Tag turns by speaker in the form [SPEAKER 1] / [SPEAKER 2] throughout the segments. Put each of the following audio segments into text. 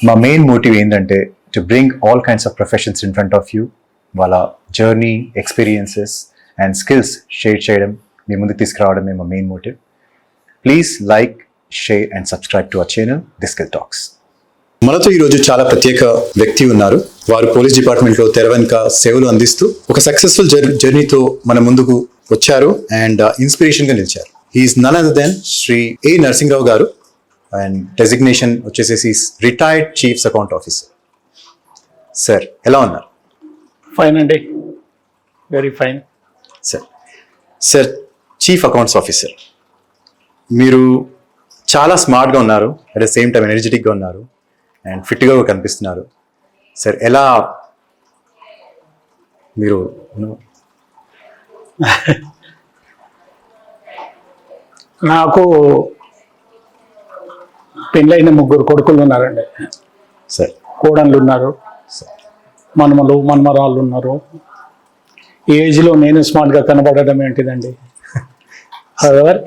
[SPEAKER 1] మా main motive ఏంటంటే to bring all kinds of professions in front of you, వాళ్ళ journey, experiences and skills share చేయడం, మీ ముందుకు తీసుకురావడమే మా main motive. Please like, share and subscribe to our channel the Skill Talks. మనతో ఈరోజు చాలా ప్రత్యేక వ్యక్తి ఉన్నారు. వారు పోలీస్ డిపార్ట్మెంట్లో తెర వెనుక సేవలు అందిస్తూ ఒక సక్సెస్ఫుల్ జర్నీతో మన ముందుకు వచ్చారు అండ్ ఇన్స్పిరేషన్గా నిలిచారు. He is none other than Shri A Narasimharao garu and designation వచ్చేసేసి retired chief account officer. Sir ఎలా ఉన్నారు?
[SPEAKER 2] ఫైన్ అండి, very fine.
[SPEAKER 1] Sir chief accounts officer, మీరు చాలా స్మార్ట్గా ఉన్నారు, అట్ ద సేమ్ టైం ఎనర్జెటిక్గా ఉన్నారు అండ్ ఫిట్గా కనిపిస్తున్నారు. సార్ ఎలా మీరు
[SPEAKER 2] నాకు పెళ్ళైన 3 కొడుకులు ఉన్నారండి.
[SPEAKER 1] సార్
[SPEAKER 2] కోడళ్ళు ఉన్నారు, మనమలు మనమరాళ్ళు ఉన్నారు. ఈ ఏజ్లో నేను స్మార్ట్గా కనబడడం ఏంటిదండి. హవెవర్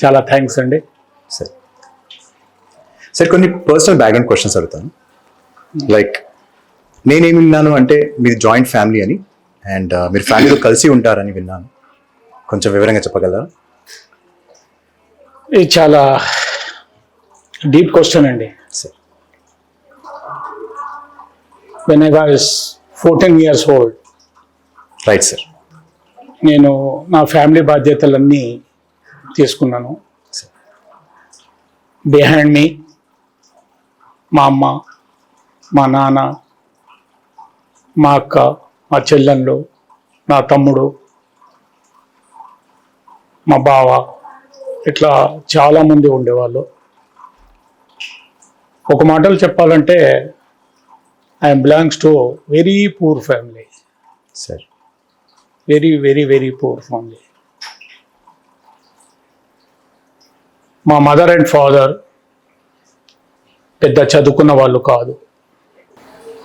[SPEAKER 2] చాలా థ్యాంక్స్ అండి.
[SPEAKER 1] సార్ కొన్ని పర్సనల్ బ్యాక్గ్రౌండ్ క్వశ్చన్స్ అడుగుతాను. లైక్ నేనేమి విన్నాను అంటే మీది జాయింట్ ఫ్యామిలీ అని అండ్ మీరు ఫ్యామిలీతో కలిసి ఉంటారని విన్నాను. కొంచెం వివరంగా చెప్పగలరా?
[SPEAKER 2] ఇది చాలా డీప్ క్వశ్చన్ అండి.
[SPEAKER 1] Sir
[SPEAKER 2] when I was 14 years old,
[SPEAKER 1] right sir,
[SPEAKER 2] నేను నా ఫ్యామిలీ బాధ్యతలన్నీ తీసుకున్నాను. బిహైండ్ మీ మా అమ్మ, మా నాన్న, మా అక్క, మా చెల్లెళ్ళు, నా తమ్ముడు, మా బావ, ఇట్లా చాలామంది ఉండేవాళ్ళు. ఒక మాటలు చెప్పాలంటే I'm belongs to very poor family.
[SPEAKER 1] Sir
[SPEAKER 2] very very very poor family. మా మదర్ అండ్ ఫాదర్ పెద్ద చదువుకున్న వాళ్ళు కాదు.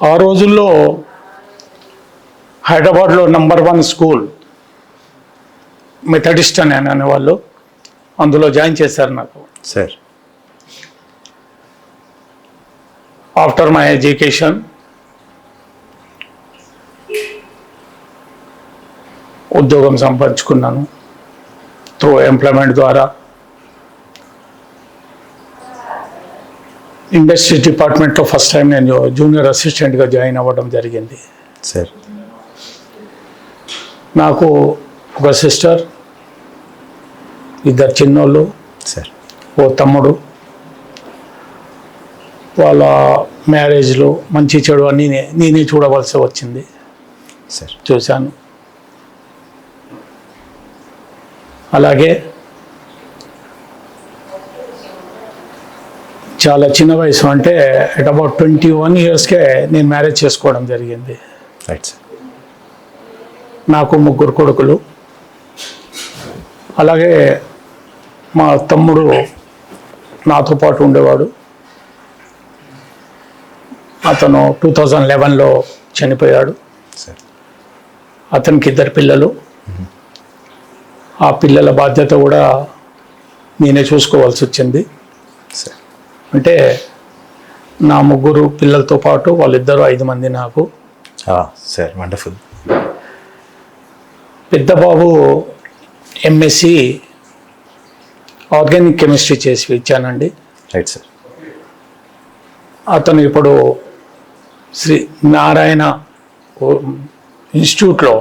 [SPEAKER 2] ఆ రోజుల్లో హైదరాబాద్లో నంబర్ 1 స్కూల్ మెథడిస్ట్ అని అనేవాళ్ళు, అందులో జాయిన్ చేశారు నాకు.
[SPEAKER 1] సార్
[SPEAKER 2] ఆఫ్టర్ మై ఎడ్యుకేషన్ ఉద్యోగం సంపాదించుకున్నాను త్రూ ఎంప్లాయ్మెంట్ ద్వారా. ఇండస్ట్రీ డిపార్ట్మెంట్లో ఫస్ట్ టైం నేను జూనియర్ అసిస్టెంట్గా జాయిన్ అవ్వడం జరిగింది.
[SPEAKER 1] సార్
[SPEAKER 2] నాకు ఒక సిస్టర్, 2 చిన్నోళ్ళు,
[SPEAKER 1] సార్
[SPEAKER 2] ఓ తమ్ముడు. వాళ్ళ మ్యారేజ్లో మంచి చెడు అన్నీ నేనే చూడవలసి వచ్చింది.
[SPEAKER 1] సార్
[SPEAKER 2] చూశాను. అలాగే చాలా చిన్న వయసు, అంటే అట్ అబౌట్ 21 ఇయర్స్కే నేను మ్యారేజ్ చేసుకోవడం జరిగింది.
[SPEAKER 1] Right sir.
[SPEAKER 2] నాకు 3 కొడుకులు. అలాగే మా తమ్ముడు నాతో పాటు ఉండేవాడు. అతను 2011లో చనిపోయాడు.
[SPEAKER 1] సార్
[SPEAKER 2] అతనికి 2 పిల్లలు. ఆ పిల్లల బాధ్యత కూడా నేనే చూసుకోవాల్సి వచ్చింది.
[SPEAKER 1] సార్
[SPEAKER 2] అంటే నా 3 పిల్లలతో పాటు వాళ్ళిద్దరూ 5 మంది నాకు.
[SPEAKER 1] Sir wonderful.
[SPEAKER 2] పెద్ద బాబు ఎంఎస్సి ఆర్గానిక్ కెమిస్ట్రీ చేసి ఇచ్చానండి.
[SPEAKER 1] Right sir.
[SPEAKER 2] అతను ఇప్పుడు శ్రీ నారాయణ ఇన్స్టిట్యూట్లో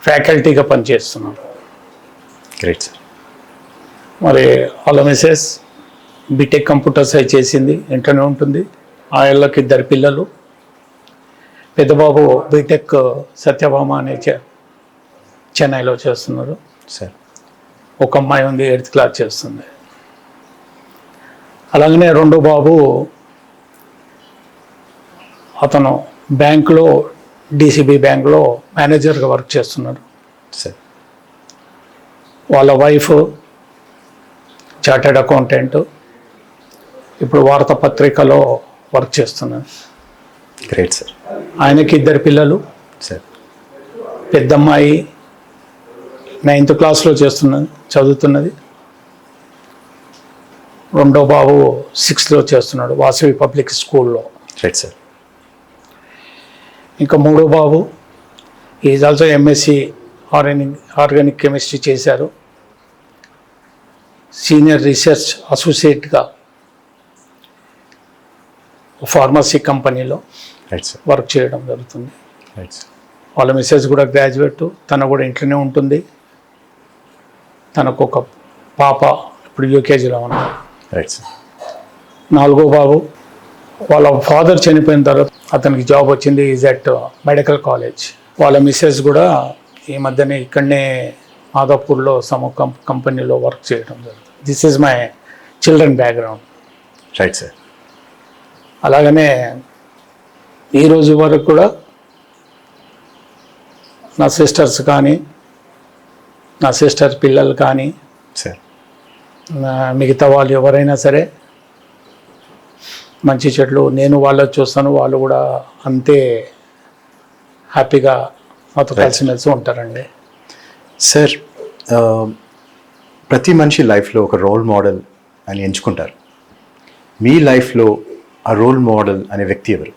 [SPEAKER 2] ఫ్యాకల్టీగా పనిచేస్తున్నాడు.
[SPEAKER 1] Great sir.
[SPEAKER 2] మరి వాళ్ళ మిసెస్ బీటెక్ కంప్యూటర్ సైన్స్ చేసింది, ఇంటనే ఉంటుంది. ఆ ఇళ్ళకి 2 పిల్లలు. పెద్దబాబు బీటెక్ సత్యభామ అనే చెన్నైలో చేస్తున్నారు.
[SPEAKER 1] సార్
[SPEAKER 2] ఒక అమ్మాయి ఉంది, 8th క్లాస్ చేస్తుంది. అలాగనే రెండో బాబు అతను బ్యాంకులో, డిసిబి బ్యాంకులో మేనేజర్గా వర్క్ చేస్తున్నారు.
[SPEAKER 1] సార్
[SPEAKER 2] వాళ్ళ వైఫ్ చార్టెడ్ అకౌంటెంట్, ఇప్పుడు వార్తాపత్రికలో వర్క్ చేస్తున్నారు.
[SPEAKER 1] Great sir.
[SPEAKER 2] ఆయనకి 2 పిల్లలు.
[SPEAKER 1] సార్
[SPEAKER 2] పెద్దమ్మాయి 9th క్లాస్లో చదువుతున్నది. రెండో బాబు 6th చేస్తున్నాడు వాసవి పబ్లిక్ స్కూల్లో.
[SPEAKER 1] Right sir.
[SPEAKER 2] ఇంకా మూడో బాబు is also MSc organic chemistry చేశారు. సీనియర్ రీసెర్చ్ అసోసియేట్గా ఫార్మసీ కంపెనీలో
[SPEAKER 1] రైట్ సార్.
[SPEAKER 2] వర్క్ చేయడం జరుగుతుంది.
[SPEAKER 1] Right sir.
[SPEAKER 2] వాళ్ళ మిస్సెస్ కూడా గ్రాడ్యుయేట్, తను కూడా ఇంట్లోనే ఉంటుంది. తనకు ఒక పాప ఇప్పుడు యూకేజీలో ఉన్నారు.
[SPEAKER 1] Right sir.
[SPEAKER 2] నాలుగో బాబు వాళ్ళ ఫాదర్ చనిపోయిన తర్వాత అతనికి జాబ్ వచ్చింది, ఈజ్ అట్ మెడికల్ కాలేజ్. వాళ్ళ మిస్సెస్ కూడా ఈ మధ్యనే ఇక్కడనే మాదాపూర్లో సమ కంపెనీలో వర్క్ చేయడం జరుగుతుంది. This is my children background.
[SPEAKER 1] Right sir.
[SPEAKER 2] అలాగనే ఈరోజు వరకు కూడా నా సిస్టర్స్ కానీ, నా సిస్టర్ పిల్లలు కానీ,
[SPEAKER 1] సార్,
[SPEAKER 2] మిగతా వాళ్ళు ఎవరైనా సరే మంచి చెట్లు నేను వాళ్ళకి చూస్తాను, వాళ్ళు కూడా అంతే హ్యాపీగా మాతో కలిసిమెలిసి ఉంటారండి.
[SPEAKER 1] సార్, ప్రతి మనిషి లైఫ్లో ఒక రోల్ మోడల్ అని ఎంచుకుంటారు. మీ లైఫ్లో ఆ రోల్ మోడల్ అనే వ్యక్తి ఎవరు?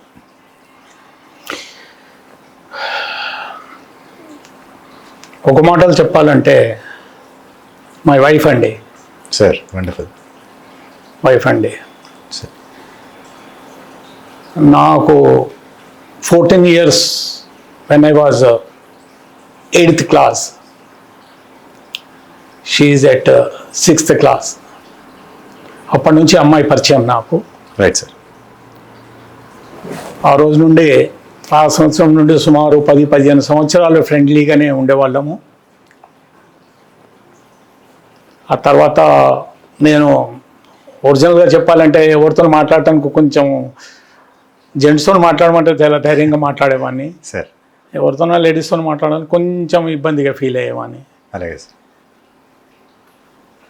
[SPEAKER 2] ఒక మాటలు చెప్పాలంటే మై వైఫ్ అండి.
[SPEAKER 1] Sir, wonderful.
[SPEAKER 2] వైఫ్ అండి.
[SPEAKER 1] సార్,
[SPEAKER 2] నాకు 14 years when I was 8th class. She is at 6th class. అప్పటి నుంచి అమ్మాయి పరిచయం నాకు.
[SPEAKER 1] Right sir.
[SPEAKER 2] ఆ రోజు నుండి ఆ సంవత్సరం నుండి సుమారు 10-15 సంవత్సరాలు ఫ్రెండ్లీగానే ఉండేవాళ్ళము. ఆ తర్వాత నేను ఒరిజినల్గా చెప్పాలంటే ఎవరితో మాట్లాడటానికి కొంచెం జెంట్స్తో మాట్లాడమంటే చాలా ధైర్యంగా మాట్లాడేవాడిని.
[SPEAKER 1] సార్,
[SPEAKER 2] ఎవరితోనా లేడీస్తో మాట్లాడాలని కొంచెం ఇబ్బందిగా ఫీల్ అయ్యేవాడిని.
[SPEAKER 1] అలాగే సార్.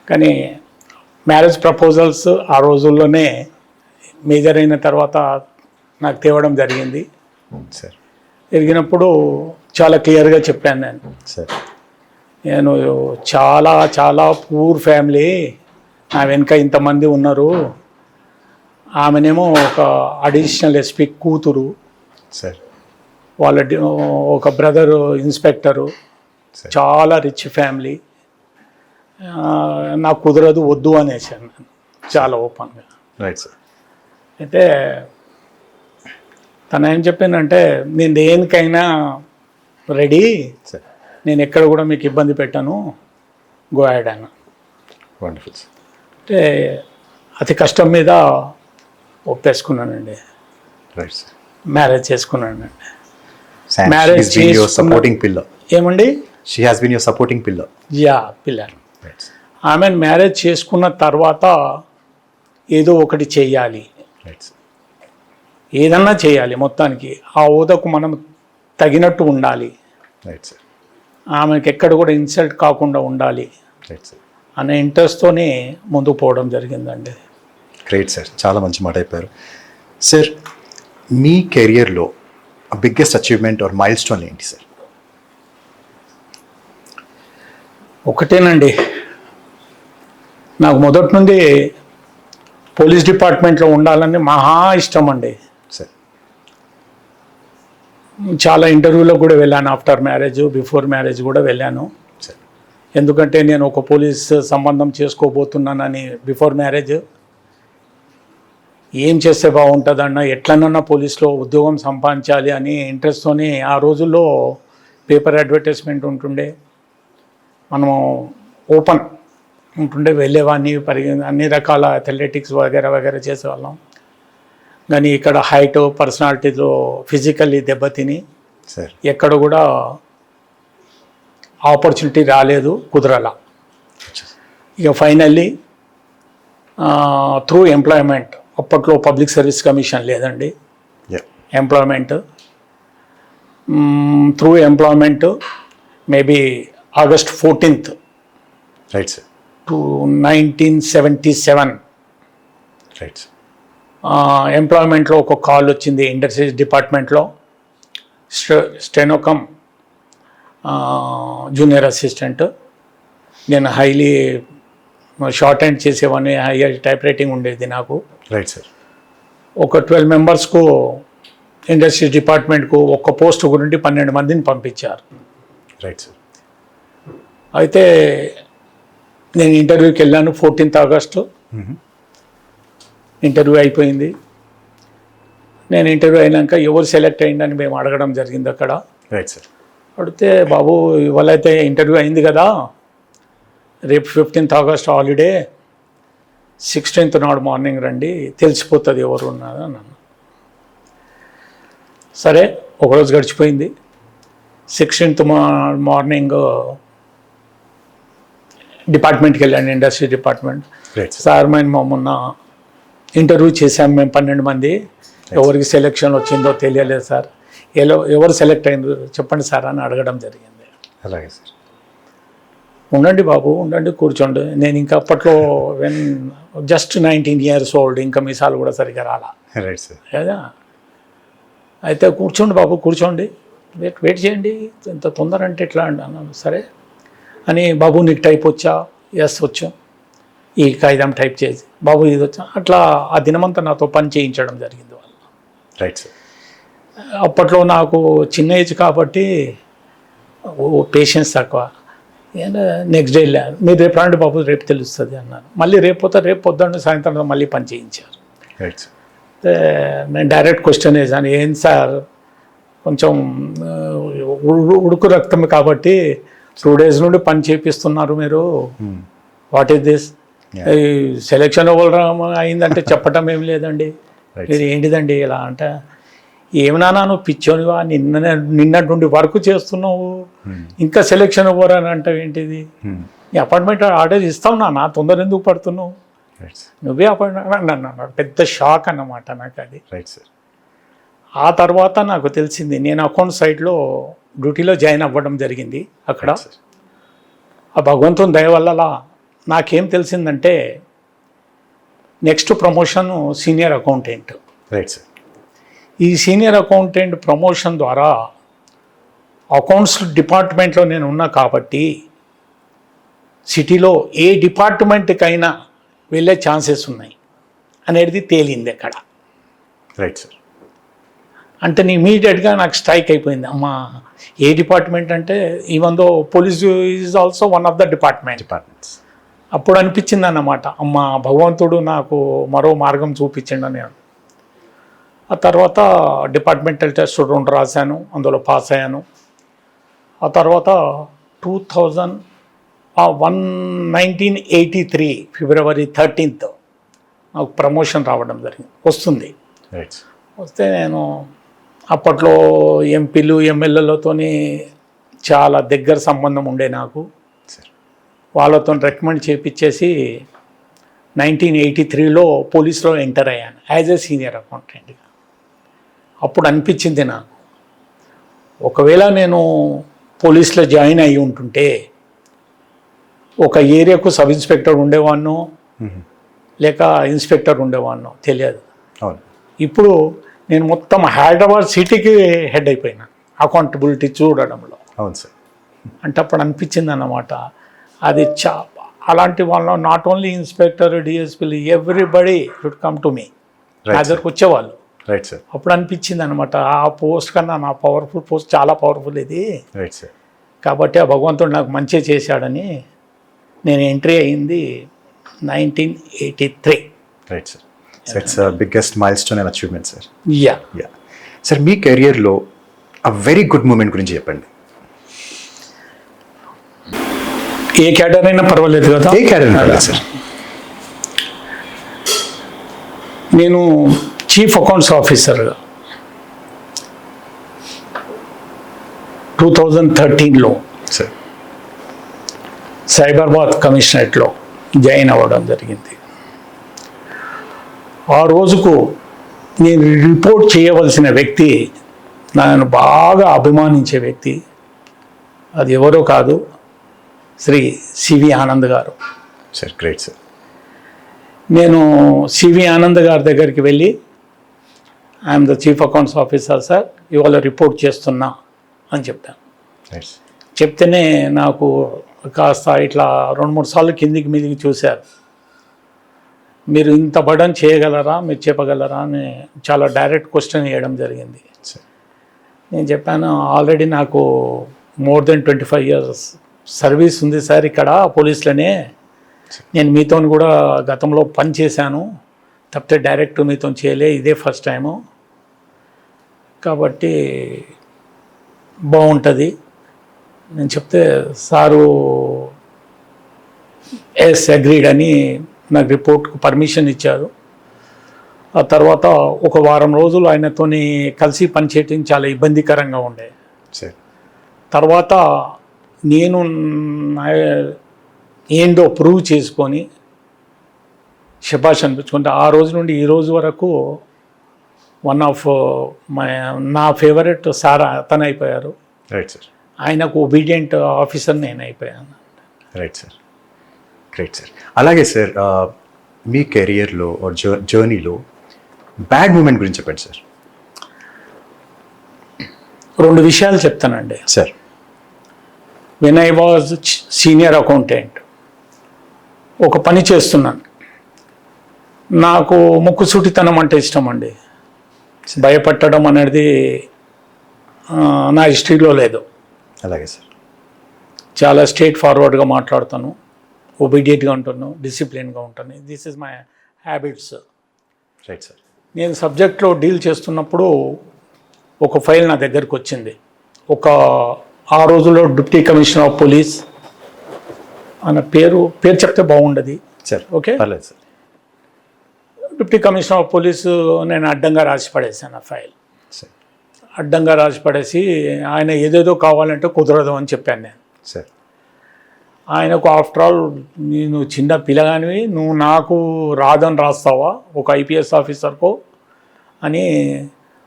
[SPEAKER 2] కానీ మ్యారేజ్ ప్రపోజల్స్ ఆ రోజుల్లోనే మేజర్ అయిన తర్వాత నాకు తేవడం జరిగింది.
[SPEAKER 1] సార్,
[SPEAKER 2] జరిగినప్పుడు చాలా క్లియర్గా చెప్పాను నేను.
[SPEAKER 1] సార్,
[SPEAKER 2] నేను చాలా చాలా పూర్ ఫ్యామిలీ, నా వెనుక ఇంతమంది ఉన్నారు, ఆమెనేమో ఒక అడిషనల్ ఎస్పీ కూతురు,
[SPEAKER 1] సార్,
[SPEAKER 2] వాళ్ళ ఒక బ్రదరు ఇన్స్పెక్టరు,
[SPEAKER 1] సార్,
[SPEAKER 2] చాలా రిచ్ ఫ్యామిలీ, నాకు కుదరదు వద్దు అనేసాను నేను చాలా ఓపెన్గా.
[SPEAKER 1] Right sir.
[SPEAKER 2] అయితే తను ఏం చెప్పిందంటే నేను దేనికైనా రెడీ,
[SPEAKER 1] సార్,
[SPEAKER 2] నేను ఎక్కడ కూడా మీకు ఇబ్బంది పెట్టాను, గో యాడ్ అన్న.
[SPEAKER 1] Wonderful sir.
[SPEAKER 2] అంటే అతి కష్టం మీద ఒప్పేసుకున్నానండి,
[SPEAKER 1] రైట్ సార్.
[SPEAKER 2] మ్యారేజ్ చేసుకున్నానండి.
[SPEAKER 1] Sam,
[SPEAKER 2] Marriage
[SPEAKER 1] she's been your
[SPEAKER 2] చేసుకున్న-
[SPEAKER 1] supporting pillar.
[SPEAKER 2] ఏమండి?
[SPEAKER 1] She has been your supporting pillar.
[SPEAKER 2] Yeah pillar.
[SPEAKER 1] Right.
[SPEAKER 2] ఆమెను మ్యారేజ్ చేసుకున్న తర్వాత ఏదో ఒకటి చెయ్యాలి,
[SPEAKER 1] Right.
[SPEAKER 2] ఏదన్నా చేయాలి, మొత్తానికి ఆ హోదాకు మనం తగినట్టు ఉండాలి,
[SPEAKER 1] Right, sir.
[SPEAKER 2] ఆమెకి ఎక్కడ కూడా ఇన్సల్ట్ కాకుండా ఉండాలి
[SPEAKER 1] Right, sir.
[SPEAKER 2] అనే ఇంట్రెస్ట్తోనే ముందుకు పోవడం జరిగిందండి.
[SPEAKER 1] గ్రేట్ సార్, చాలా మంచి మాట అయిపోయారు. సార్, మీ కెరియర్లో biggest achievement or milestone ఏంటి సార్?
[SPEAKER 2] ఒకటేనండి, నాకు మొదటి నుండి పోలీస్ డిపార్ట్మెంట్లో ఉండాలని మహా ఇష్టం అండి.
[SPEAKER 1] సార్,
[SPEAKER 2] చాలా ఇంటర్వ్యూలకు కూడా వెళ్ళాను, ఆఫ్టర్ మ్యారేజ్, బిఫోర్ మ్యారేజ్ కూడా వెళ్ళాను.
[SPEAKER 1] సార్,
[SPEAKER 2] ఎందుకంటే నేను ఒక పోలీస్ సంబంధం చేసుకోబోతున్నానని బిఫోర్ మ్యారేజ్ ఏం చేస్తే బాగుంటుందన్న, ఎట్లనన్నా పోలీస్లో ఉద్యోగం సంపాదించాలి అని ఇంట్రెస్ట్తోని ఆ రోజుల్లో పేపర్ అడ్వర్టైజ్మెంట్ ఉంటుండే, మనము ఓపెన్ ఉంటుండే, వెళ్ళేవాడిని, అన్ని రకాల అథ్లెటిక్స్ వగేరా వగేరా చేసేవాళ్ళం. కానీ ఇక్కడ హైట్ పర్సనాలిటీలో ఫిజికల్లీ దెబ్బతిని
[SPEAKER 1] సార్,
[SPEAKER 2] ఎక్కడ కూడా ఆపర్చునిటీ రాలేదు, కుదరలా. ఇక ఫైనల్లీ త్రూ ఎంప్లాయ్మెంట్, అప్పట్లో పబ్లిక్ సర్వీస్ కమిషన్ లేదండి,
[SPEAKER 1] yeah,
[SPEAKER 2] employment, through employment maybe August 14th,
[SPEAKER 1] right sir,
[SPEAKER 2] 1977
[SPEAKER 1] right sir,
[SPEAKER 2] ఎంప్లాయ్మెంట్లో ఒక కాల్ వచ్చింది ఇండస్ట్రీస్ డిపార్ట్మెంట్లో, స్టెనోకమ్ జూనియర్ అసిస్టెంట్. నేను హైలీ షార్ట్ హ్యాండ్ చేసేవాడిని, హైయర్ టైప్ రైటింగ్ ఉండేది నాకు.
[SPEAKER 1] Right sir.
[SPEAKER 2] ఒక 12 మెంబర్స్కు ఇండస్ట్రీ డిపార్ట్మెంట్కు ఒక్క పోస్ట్ గురించి 12 మందిని పంపించారు.
[SPEAKER 1] Right sir.
[SPEAKER 2] అయితే నేను ఇంటర్వ్యూకి వెళ్ళాను. 14th ఆగస్టు ఇంటర్వ్యూ అయిపోయింది. నేను ఇంటర్వ్యూ అయినాక ఎవరు సెలెక్ట్ అయ్యిందని మేము అడగడం జరిగింది అక్కడ.
[SPEAKER 1] Right sir.
[SPEAKER 2] అడిగితే బాబు ఇవాళ అయితే ఇంటర్వ్యూ అయింది కదా, రేపు 15th ఆగస్ట్ హాలిడే, 16th నాడు మార్నింగ్ రండి, తెలిసిపోతుంది ఎవరు ఉన్నారని అన్నాను. సరే, ఒకరోజు గడిచిపోయింది. 16th మార్నింగ్ డిపార్ట్మెంట్కి వెళ్ళాను, ఇండస్ట్రీ డిపార్ట్మెంట్. సార్ మేము మొన్న ఇంటర్వ్యూ చేశాము, మేము 12 మంది, ఎవరికి సెలెక్షన్ వచ్చిందో తెలియలేదు సార్, ఎవరు సెలెక్ట్ అయిందో చెప్పండి సార్ అని అడగడం జరిగింది.
[SPEAKER 1] అలాగే సార్.
[SPEAKER 2] ఉండండి బాబు, ఉండండి, కూర్చోండి. నేను ఇంకా అప్పట్లో జస్ట్ 19 years old, ఇంకా మీసాలు కూడా సరిగ్గా రాలా.
[SPEAKER 1] Right sir.
[SPEAKER 2] కదా, అయితే కూర్చోండి బాబు, కూర్చోండి, వెయిట్ చేయండి, ఇంత తొందర అంటే ఎట్లా అన్నాను. సరే అని, బాబు నీకు టైప్ వచ్చా? ఎస్ వచ్చు. ఈ కాగితం టైప్ చేసి, బాబు ఇది వచ్చా? అట్లా ఆ దినమంతా నాతో పని చేయించడం జరిగింది వాళ్ళు.
[SPEAKER 1] Right sir.
[SPEAKER 2] అప్పట్లో నాకు చిన్న ఏజ్ కాబట్టి పేషెన్స్ తక్కువ. నెక్స్ట్ డే వెళ్ళాను, మీరు రేపు రండి బాబు, రేపు తెలుస్తుంది అన్నారు. మళ్ళీ రేపు పొద్దున్న సాయంత్రం మళ్ళీ పని చేయించారు.
[SPEAKER 1] Right sir.
[SPEAKER 2] నేను డైరెక్ట్ క్వశ్చన్ వేసాను, ఏం సార్ కొంచెం ఉడుకు రక్తం కాబట్టి 2 days నుండి పని చేపిస్తున్నారు మీరు, వాట్ ఈస్ దిస్? సెలెక్షన్ అయిందంటే చెప్పటం ఏం లేదండి, మీరు ఏంటిదండి ఇలా అంటే, ఏమన్నా నువ్వు పిచ్చోనివా, నిన్నటి నుండి వర్క్ చేస్తున్నావు, ఇంకా సెలెక్షన్ ఇవ్వరని అంటావు ఏంటిది? నీ అపాయింట్మెంట్ ఆర్డర్ ఇస్తావు నా తొందర ఎందుకు పడుతున్నావు, నువ్వే అపాయింట్మెంట్ అన్నాడు. పెద్ద షాక్ అన్నమాట నాకు అది.
[SPEAKER 1] Right sir.
[SPEAKER 2] ఆ తర్వాత నాకు తెలిసింది, నేను అకౌంట్ సైడ్లో డ్యూటీలో జాయిన్ అవ్వడం జరిగింది అక్కడ. ఆ భగవంతుని దయ వల్ల నాకేం తెలిసిందంటే, next promotion senior accountant.
[SPEAKER 1] Right sir.
[SPEAKER 2] ఈ సీనియర్ అకౌంటెంట్ ప్రమోషన్ ద్వారా అకౌంట్స్ డిపార్ట్మెంట్లో నేను ఉన్నా కాబట్టి సిటీలో ఏ డిపార్ట్మెంట్కైనా వెళ్ళే ఛాన్సెస్ ఉన్నాయి అనేది తేలింది అక్కడ.
[SPEAKER 1] Right sir.
[SPEAKER 2] అంటే ఇమీడియట్గా నాకు స్ట్రైక్ అయిపోయింది, అమ్మా ఏ డిపార్ట్మెంట్ అంటే, even though police is also one of the departments. అప్పుడు అనిపించింది అన్నమాట, అమ్మ భగవంతుడు నాకు మరో మార్గం చూపించండి. ఆ తర్వాత డిపార్ట్మెంటల్ టెస్ట్ 2 రాశాను, అందులో పాస్ అయ్యాను. ఆ తర్వాత 1983 February 13th నాకు ప్రమోషన్ రావడం జరిగింది, వస్తుంది. వస్తే నేను అప్పట్లో ఎంపీలు ఎమ్మెల్యేలతో చాలా దగ్గర సంబంధం ఉండే నాకు. వాళ్ళతో రికమెండ్ చేయించేసి 1983లో పోలీస్లో ఎంటర్ అయ్యాను యాజ్ ఏ సీనియర్ అకౌంటెంట్గా. అప్పుడు అనిపించింది నాకు, ఒకవేళ నేను పోలీస్లో జాయిన్ అయ్యి ఉంటుంటే ఒక ఏరియాకు సబ్ ఇన్స్పెక్టర్ ఉండేవాడినో లేక ఇన్స్పెక్టర్ ఉండేవాడినో తెలియదు. ఇప్పుడు నేను మొత్తం హైదరాబాద్ సిటీకి హెడ్ అయిపోయినా అకౌంటబిలిటీ చూడడంలో.
[SPEAKER 1] అవును సార్.
[SPEAKER 2] అంటే అప్పుడు అనిపించింది అన్నమాట, అది అలాంటి వాళ్ళు నాట్ ఓన్లీ ఇన్స్పెక్టర్, డిఎస్పీలు, everybody should come to me, నా దగ్గరకు వచ్చేవాళ్ళు.
[SPEAKER 1] Right sir.
[SPEAKER 2] అప్పుడు అనిపించింది అనమాట, ఆ పోస్ట్ కన్నా నా పవర్ఫుల్ పోస్ట్ చాలా పవర్ఫుల్ ఇది.
[SPEAKER 1] Right sir.
[SPEAKER 2] కాబట్టి ఆ భగవంతుడు నాకు మంచి చేశాడని నేను ఎంట్రీ అయింది 1983.
[SPEAKER 1] Right sir. So it's biggest milestone and achievement sir.
[SPEAKER 2] Yeah.
[SPEAKER 1] Sir, మీ కెరియర్లో ఆ వెరీ గుడ్ మూమెంట్ గురించి చెప్పండి.
[SPEAKER 2] ఏ క్యాడర్ అయినా పర్వాలేదు కదా?
[SPEAKER 1] ఏ క్యాడర్ అయినా సార్.
[SPEAKER 2] నేను చీఫ్ అకౌంట్స్ ఆఫీసర్గా 2013లో
[SPEAKER 1] సార్
[SPEAKER 2] సైబరాబాద్ కమిషనరేట్లో జాయిన్ అవ్వడం జరిగింది. ఆ రోజుకు నేను రిపోర్ట్ చేయవలసిన వ్యక్తి, నన్ను బాగా అభిమానించే వ్యక్తి, అది ఎవరో కాదు, శ్రీ సివి ఆనంద్ గారు.
[SPEAKER 1] Sir, great sir.
[SPEAKER 2] నేను సివి ఆనంద్ గారి దగ్గరికి వెళ్ళి, I'm the chief accounts officer sir, ఇవాళ రిపోర్ట్ చేస్తున్నా అని చెప్పాను. చెప్తేనే నాకు కాస్త ఇట్లా 2-3 సార్లు కిందికి మీదికి చూశారు. మీరు ఇంత బర్డన్ చేయగలరా, మీరు చెప్పగలరా అని చాలా డైరెక్ట్ క్వశ్చన్ వేయడం జరిగింది. నేను చెప్పాను, ఆల్రెడీ నాకు మోర్ దెన్ 25 years సర్వీస్ ఉంది సార్ ఇక్కడ పోలీసులనే. నేను మీతో కూడా గతంలో పని చేశాను, తప్పితే డైరెక్ట్ మీతో చేయలే, ఇదే ఫస్ట్ టైము. కాబట్టి బాగుంటుంది నేను చెప్తే సారు అగ్రీడ్ అని నాకు రిపోర్ట్కు పర్మిషన్ ఇచ్చారు. ఆ తర్వాత ఒక వారం రోజులు ఆయనతోని కలిసి పనిచేయటం చాలా ఇబ్బందికరంగా ఉండే. తర్వాత నేను ఏందో ప్రూవ్ చేసుకొని శబాష్ అనిపించుకుంటే ఆ రోజు నుండి ఈ రోజు వరకు వన్ ఆఫ్ నా ఫేవరెట్ సార్ అతను అయిపోయారు.
[SPEAKER 1] Right sir.
[SPEAKER 2] ఆయనకు ఒబీడియంట్ ఆఫీసర్ నేను అయిపోయాను.
[SPEAKER 1] Right sir. Great sir. అలాగే సార్, మీ కెరియర్లో జర్నీలో బ్యాడ్ మూమెంట్ గురించి చెప్పండి సార్.
[SPEAKER 2] 2 విషయాలు చెప్తానండి.
[SPEAKER 1] Sir.
[SPEAKER 2] When I was senior accountant, ఒక పని చేస్తున్నాను. నాకు ముక్కుసూటితనం అంటే ఇష్టం అండి. భయపట్టడం అనేది నా హిస్టరీలో లేదు.
[SPEAKER 1] అలాగే సార్.
[SPEAKER 2] చాలా స్ట్రేట్ ఫార్వర్డ్గా మాట్లాడతాను, ఒబీడియంట్గా ఉంటాను, డిసిప్లిన్గా ఉంటాను. This is my habits.
[SPEAKER 1] Right sir.
[SPEAKER 2] నేను సబ్జెక్ట్లో డీల్ చేస్తున్నప్పుడు ఒక ఫైల్ నా దగ్గరికి వచ్చింది. ఆ రోజుల్లో డిప్యూటీ కమిషనర్ ఆఫ్ పోలీస్ అన్న పేరు చెప్తే బాగుండదు
[SPEAKER 1] సార్.
[SPEAKER 2] ఓకే,
[SPEAKER 1] పర్లేదు sir.
[SPEAKER 2] Deputy commissioner of police నేను అడ్డంగా రాసి పడేసాను ఆ ఫైల్.
[SPEAKER 1] సార్.
[SPEAKER 2] అడ్డంగా రాసి పడేసి ఆయన ఏదేదో కావాలంటే కుదరదు అని చెప్పాను నేను.
[SPEAKER 1] సార్.
[SPEAKER 2] ఆయనకు ఆఫ్టర్ ఆల్ నేను చిన్న పిల్లగానివి, నువ్వు నాకు రాదని రాస్తావా ఒక ఐపీఎస్ ఆఫీసర్కు అని.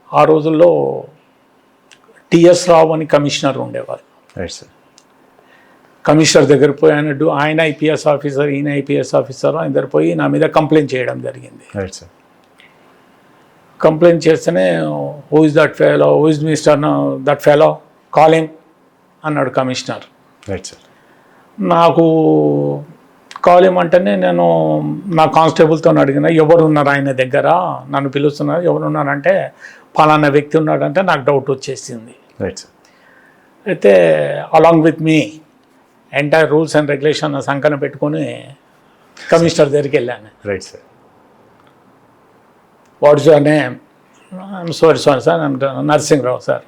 [SPEAKER 2] ఆ రోజుల్లో టిఎస్ రావు అని కమిషనర్ ఉండేవారు.
[SPEAKER 1] Right sir.
[SPEAKER 2] కమిషనర్ దగ్గర పోయి ఆయన ఐపీఎస్ ఆఫీసర్, ఈయన ఐపీఎస్ ఆఫీసర్, ఆయన దగ్గర పోయి నా మీద కంప్లైంట్ చేయడం జరిగింది.
[SPEAKER 1] Right sir.
[SPEAKER 2] కంప్లైంట్ చేస్తేనే who is that fellow, who is mister that fellow, call him అన్నాడు కమిషనర్.
[SPEAKER 1] Right sir.
[SPEAKER 2] నాకు కాల్ ఏమంటేనే నేను నా కానిస్టేబుల్తో అడిగిన, ఎవరున్నారు ఆయన దగ్గర, నన్ను పిలుస్తున్నారు, ఎవరున్నారంటే ఫలానా వ్యక్తి ఉన్నాడంటే నాకు డౌట్ వచ్చేసింది.
[SPEAKER 1] Right sir.
[SPEAKER 2] అయితే అలాంగ్ విత్ మీ ఎంటైర్ రూల్స్ అండ్ రెగ్యులేషన్ సంకన పెట్టుకొని కమిషనర్ దగ్గరికి వెళ్ళాను.
[SPEAKER 1] Right sir.
[SPEAKER 2] What's your name? I'm sorry sir, Narasimharao sir,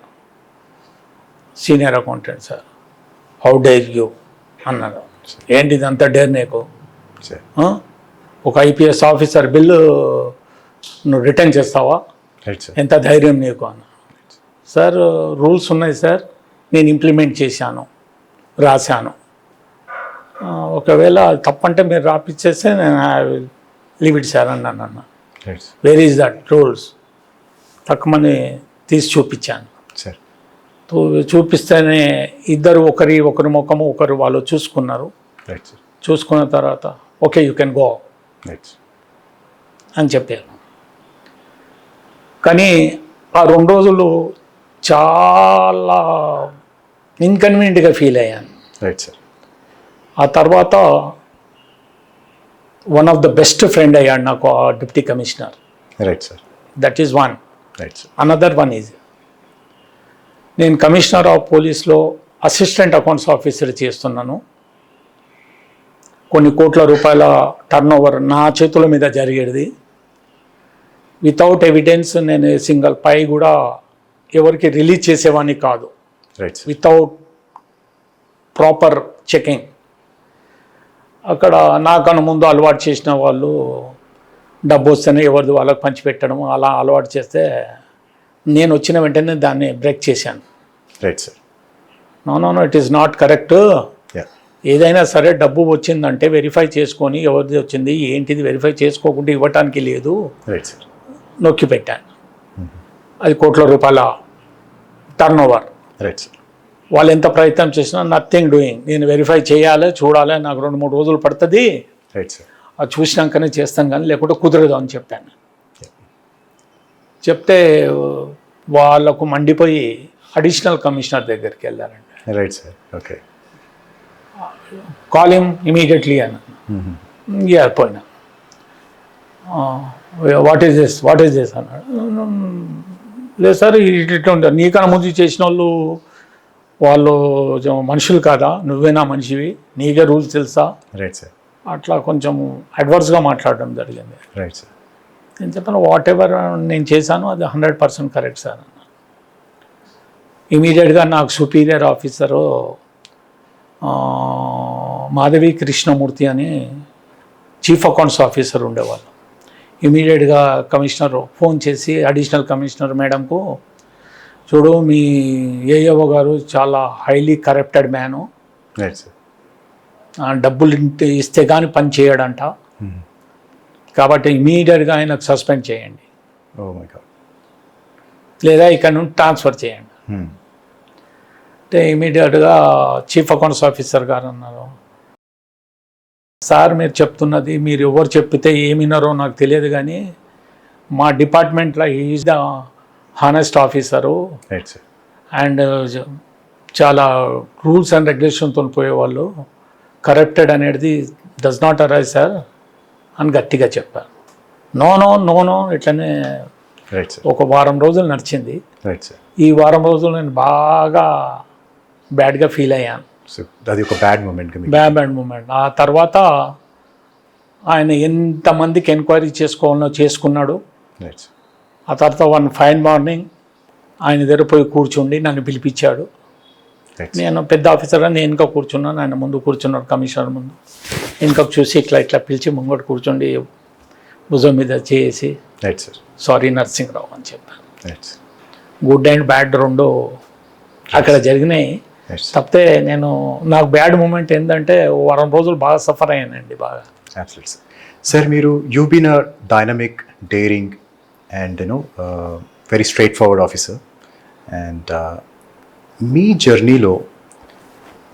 [SPEAKER 2] senior accountant sir. How dare you అన్నాడు. ఏంటి ఇదంతా డేర్ నీకు? ఒక ఐపీఎస్ ఆఫీసర్ బిల్లు నువ్వు రిటర్న్ చేస్తావా? ఎంత ధైర్యం నీకు అన్న. సార్ రూల్స్ ఉన్నాయి సార్, నేను ఇంప్లిమెంట్ చేశాను, రాశాను. ఒకవేళ తప్పంటే మీరు రాపిచ్చేస్తే నేను లీవ్ ఇట్ సార్ అన్నాను. అన్న వేర్ ఈజ్ దట్ రూల్స్? తక్కువని తీసి చూపించాను. చూపిస్తేనే ఇద్దరు ఒకరి ముఖము ఒకరు వాళ్ళు చూసుకున్నారు. చూసుకున్న తర్వాత ఓకే యూ కెన్ గో అని చెప్పారు. కానీ ఆ 2 రోజులు చాలా ఇన్కన్వీనియంట్గా ఫీల్ అయ్యాను. ఆ తర్వాత one of the best friend అయ్యాడు నాకు ఆ deputy commissioner. That is one. Another one is నేను కమిషనర్ ఆఫ్ పోలీస్లో అసిస్టెంట్ అకౌంట్స్ ఆఫీసర్ చేస్తున్నాను. కొన్ని కోట్ల రూపాయల టర్న్ ఓవర్ నా చేతుల మీద జరిగేది. వితౌట్ ఎవిడెన్స్ నేను సింగల్ పై కూడా ఎవరికి రిలీజ్ చేసేవాడిని కాదు. Without proper checking. అక్కడ నాకన్నా ముందు అలవాటు చేసిన వాళ్ళు డబ్బు వస్తేనే ఎవరిది వాళ్ళకి పంచిపెట్టడం అలా అలవాటు చేస్తే నేను వచ్చిన వెంటనే దాన్ని బ్రేక్ చేశాను. No it is not correct. ఏదైనా సరే డబ్బు వచ్చిందంటే వెరిఫై చేసుకొని ఎవరిది వచ్చింది ఏంటిది వెరిఫై చేసుకోకుండా ఇవ్వటానికి లేదు. నొక్కి పెట్టాను. అది కోట్ల రూపాయల టర్న్ ఓవర్. వాళ్ళు ఎంత ప్రయత్నం చేసినా నథింగ్ డూయింగ్. నేను వెరిఫై చేయాలి, చూడాలి, నాకు 2-3 రోజులు పడుతుంది, అది చూసినాకనే చేస్తాను కానీ లేకుంటే కుదరదు అని చెప్పాను. చెప్తే వాళ్ళకు మండిపోయి అడిషనల్ కమిషనర్ దగ్గరికి వెళ్ళారండి. కాల్ హిమ్ ఇమీడియట్లీ అని ఇక పోయినా వాట్ ఈస్ దిస్ అన్నాడు. లేదు సార్ ఇట్లా ఉంటారు, నీకన్నా ముందు చేసిన వాళ్ళు మనుషులు కాదా, నువ్వేనా మనిషివి, నీకే రూల్స్ తెలుసా,
[SPEAKER 1] రైట్ సార్,
[SPEAKER 2] అట్లా కొంచెం అడ్వర్స్గా మాట్లాడడం జరిగింది.
[SPEAKER 1] Right sir.
[SPEAKER 2] నేను చెప్పాను వాట్ ఎవర్ నేను చేశాను అది 100% కరెక్ట్ సార్ అన్న. ఇమీడియట్గా నాకు సుపీరియర్ ఆఫీసరు మాధవి కృష్ణమూర్తి అని చీఫ్ అకౌంట్స్ ఆఫీసర్ ఉండేవాళ్ళు. ఇమీడియట్గా కమిషనర్ ఫోన్ చేసి అడిషనల్ కమిషనర్ మేడంకు, చూడు మీ ఏఓ గారు చాలా highly corrupted man,
[SPEAKER 1] right sir,
[SPEAKER 2] డబ్బులు ఇస్తే కానీ పని చేయడంట, కాబట్టి ఇమీడియట్గా ఆయనకు సస్పెండ్ చేయండి,
[SPEAKER 1] ఓ మై గాడ్,
[SPEAKER 2] లేదా ఇక్కడ నుండి ట్రాన్స్ఫర్ చేయండి. అంటే ఇమీడియట్గా చీఫ్ అకౌంట్స్ ఆఫీసర్ గారు అన్నారు, సార్ మీరు చెప్తున్నది మీరు ఎవరు చెప్తే ఏమిన్నారో నాకు తెలియదు కానీ మా డిపార్ట్మెంట్లో is the honest officer
[SPEAKER 1] right sir,
[SPEAKER 2] and చాలా రూల్స్ అండ్ రెగ్యులేషన్తో పోయేవాళ్ళు, కరప్టెడ్ అనేది డస్ నాట్ అరైజ్ సార్ అని గట్టిగా చెప్పారు. నో ఇట్లనే
[SPEAKER 1] రైట్ సార్,
[SPEAKER 2] ఒక వారం రోజులు నడిచింది.
[SPEAKER 1] Right sir.
[SPEAKER 2] ఈ వారం రోజులు నేను బాగా బ్యాడ్గా ఫీల్ అయ్యాను.
[SPEAKER 1] సో అది ఒక బ్యాడ్ మూమెంట్,
[SPEAKER 2] బ్యాడ్ మూమెంట్. ఆ తర్వాత ఆయన ఎంతమందికి ఎంక్వైరీ చేసుకోవాలనో చేసుకున్నాడు.
[SPEAKER 1] Right sir.
[SPEAKER 2] ఆ తర్వాత వన్ ఫైన్ మార్నింగ్ ఆయన దగ్గర పోయి కూర్చుండి నన్ను పిలిపించాడు. నేను పెద్ద ఆఫీసర్ అని నేను ఇంకా కూర్చున్నాను, ఆయన ముందు కూర్చున్నాడు కమిషనర్ ముందు. ఇంకా చూసి ఇట్లా పిలిచి ముంగట కూర్చోండి, భుజం మీద చేసి
[SPEAKER 1] రైట్ సార్,
[SPEAKER 2] సారీ నరసింహరావు అని చెప్పాను.
[SPEAKER 1] Right sir.
[SPEAKER 2] Good and bad రెండు అక్కడ జరిగినాయి. తప్పితే నాకు బ్యాడ్ మూమెంట్ ఏంటంటే వారం రోజులు బాగా సఫర్ అయ్యానండి, బాగా.
[SPEAKER 1] Absolutely sir. మీరు you been a dynamic, daring and very straightforward officer. And మీ జర్నీలో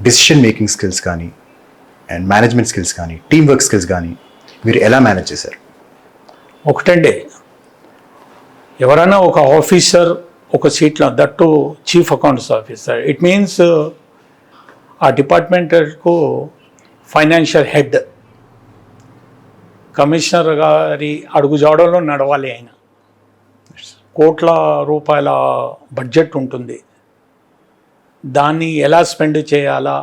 [SPEAKER 1] డెసిషన్ మేకింగ్ స్కిల్స్ కానీ అండ్ మేనేజ్మెంట్ స్కిల్స్ కానీ టీమ్ వర్క్ స్కిల్స్ కానీ మీరు ఎలా మేనేజ్ చేశారు?
[SPEAKER 2] ఒకటండి, ఎవరైనా ఒక ఆఫీసర్ ఒక సీట్లో, that chief accounts officer, it means ఆ డిపార్ట్మెంట్కు ఫైనాన్షియల్ హెడ్, కమిషనర్ గారి అడుగుజాడలో నడవాలి. ఆయన కోట్ల రూపాయల బడ్జెట్ ఉంటుంది, దాన్ని ఎలా స్పెండ్ చేయాలా,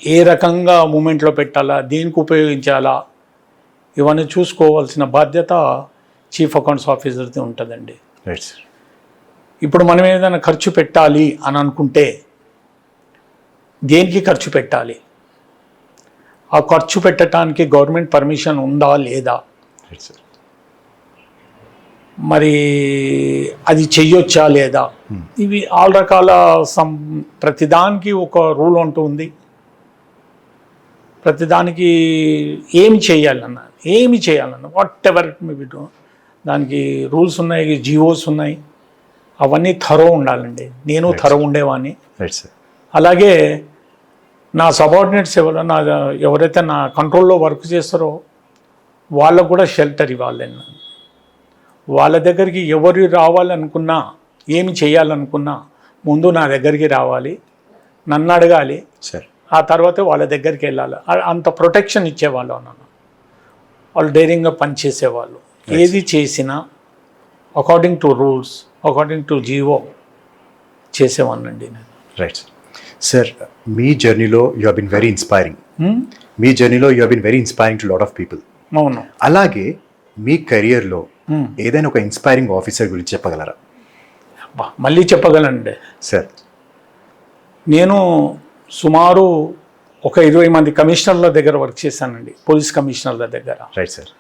[SPEAKER 2] ఏ రకంగా మూమెంట్లో పెట్టాలా, దేనికి ఉపయోగించాలా, ఇవన్నీ చూసుకోవాల్సిన బాధ్యత చీఫ్ అకౌంట్స్ ఆఫీసర్ది ఉంటుందండి.
[SPEAKER 1] Right sir.
[SPEAKER 2] ఇప్పుడు మనం ఏదైనా ఖర్చు పెట్టాలి అని అనుకుంటే దేనికి ఖర్చు పెట్టాలి, ఆ ఖర్చు పెట్టడానికి గవర్నమెంట్ పర్మిషన్ ఉందా లేదా,
[SPEAKER 1] రైట్ సార్.
[SPEAKER 2] మరి అది చెయ్యొచ్చా లేదా, ఇవి ఆల్ రకాల ప్రతిదానికి ఒక రూల్ ఉంటుంది. ప్రతిదానికి ఏమి చేయాలన్నా వాట్ ఎవర్ దానికి రూల్స్ ఉన్నాయి, జీవోస్ ఉన్నాయి, అవన్నీ థరో ఉండాలండి. నేను థరో ఉండేవాడిని.
[SPEAKER 1] Right sir.
[SPEAKER 2] అలాగే నా సబార్డినేట్స్ ఎవరైతే నా కంట్రోల్లో వర్క్ చేస్తారో వాళ్ళకు కూడా షెల్టర్ ఇవ్వాలి. వాళ్ళ దగ్గరికి ఎవరు రావాలనుకున్నా, ఏమి చేయాలనుకున్నా ముందు నా దగ్గరికి రావాలి, నన్ను అడగాలి, ఆ తర్వాతే వాళ్ళ దగ్గరికి వెళ్ళాలి. అంత ప్రొటెక్షన్ ఇచ్చేవాళ్ళు నన్ను. వాళ్ళు ధైర్యంగా పనిచేసేవాళ్ళు. ఏది చేసినా according to rules, according to GO చేసేవాడినండి నేను.
[SPEAKER 1] Right sir. మీ జర్నీలో you have been very inspiring. మీ జర్నీలో you have been very inspiring to lot of people.
[SPEAKER 2] అవును.
[SPEAKER 1] అలాగే మీ కెరియర్లో ఏదైనా ఒక ఇన్స్పైరింగ్ ఆఫీసర్ గురించి చెప్పగలరా?
[SPEAKER 2] మళ్ళీ చెప్పగలనండి
[SPEAKER 1] సార్.
[SPEAKER 2] నేను సుమారు ఒక 20 మంది కమిషనర్ల దగ్గర వర్క్ చేశానండి, పోలీస్ కమిషనర్ల దగ్గర.
[SPEAKER 1] Right sir.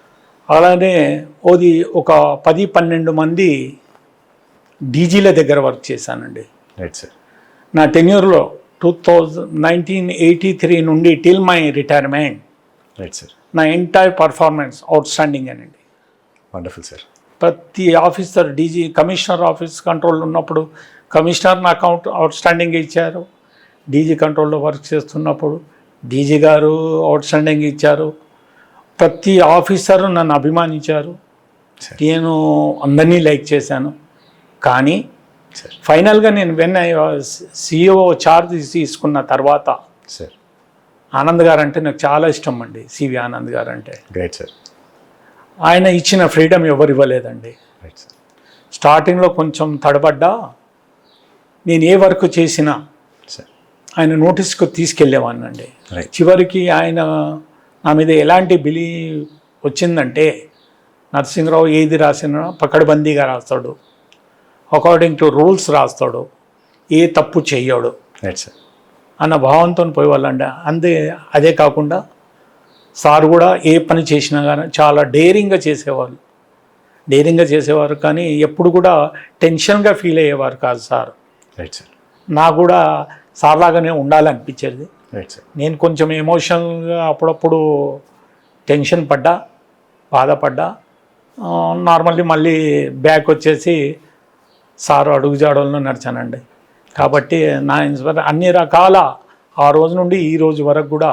[SPEAKER 2] అలానే ఒక 10-12 మంది డీజీల దగ్గర వర్క్ చేశానండి.
[SPEAKER 1] Right sir.
[SPEAKER 2] నా టెన్యూర్లో 1983 నుండి till my retirement,
[SPEAKER 1] right sir,
[SPEAKER 2] నా ఎంటైర్ పర్ఫార్మెన్స్ అవుట్ స్టాండింగ్ అనండి.
[SPEAKER 1] Wonderful sir.
[SPEAKER 2] ప్రతి officer DG commissioner office control ఉన్నప్పుడు కమిషనర్ నాకు అవుట్ స్టాండింగ్ ఇచ్చారు, డీజీ కంట్రోల్లో వర్క్ చేస్తున్నప్పుడు డీజీ గారు అవుట్ స్టాండింగ్ ఇచ్చారు. ప్రతి ఆఫీసరు నన్ను అభిమానించారు, నేను అందరినీ లైక్ చేశాను. కానీ ఫైనల్గా నేను సిఇఓ చార్జ్ తీసుకున్న తర్వాత ఆనంద్ గారు అంటే నాకు చాలా ఇష్టం అండి. సివి ఆనంద్ గారు అంటే
[SPEAKER 1] గ్రేట్ సార్.
[SPEAKER 2] ఆయన ఇచ్చిన ఫ్రీడమ్ ఎవరు ఇవ్వలేదండి.
[SPEAKER 1] Right sir.
[SPEAKER 2] స్టార్టింగ్లో కొంచెం తడబడ్డా నేను ఏ వర్క్ చేసినా
[SPEAKER 1] సార్.
[SPEAKER 2] ఆయన నోటీస్కు తీసుకెళ్ళేవాడిని అండి.
[SPEAKER 1] రైట్.
[SPEAKER 2] చివరికి ఆయన నా మీద ఎలాంటి బిలీ వచ్చిందంటే, నరసింహరావు ఏది రాసినా పకడ్బందీగా రాస్తాడు, అకార్డింగ్ టు రూల్స్ రాస్తాడు, ఏ తప్పు చెయ్యడు
[SPEAKER 1] రైట్ సార్.
[SPEAKER 2] అన్న భావంతో పోయేవాళ్ళండి. అదే కాకుండా సార్ కూడా ఏ పని చేసినా కానీ చాలా డేరింగ్గా చేసేవారు. కానీ ఎప్పుడు కూడా టెన్షన్గా ఫీల్ అయ్యేవారు కాదు సార్.
[SPEAKER 1] Right sir.
[SPEAKER 2] నాకు కూడా సార్ లాగానే ఉండాలనిపించేది.
[SPEAKER 1] Right sir.
[SPEAKER 2] నేను కొంచెం ఎమోషనల్గా అప్పుడప్పుడు టెన్షన్ పడ్డా, బాధపడ్డా, నార్మల్లీ మళ్ళీ బ్యాక్ వచ్చేసి సారు అడుగుజాడల్లో నడిచానండి. కాబట్టి నా ఇన్స్పైర్ అన్ని రకాల ఆ రోజు నుండి ఈ రోజు వరకు కూడా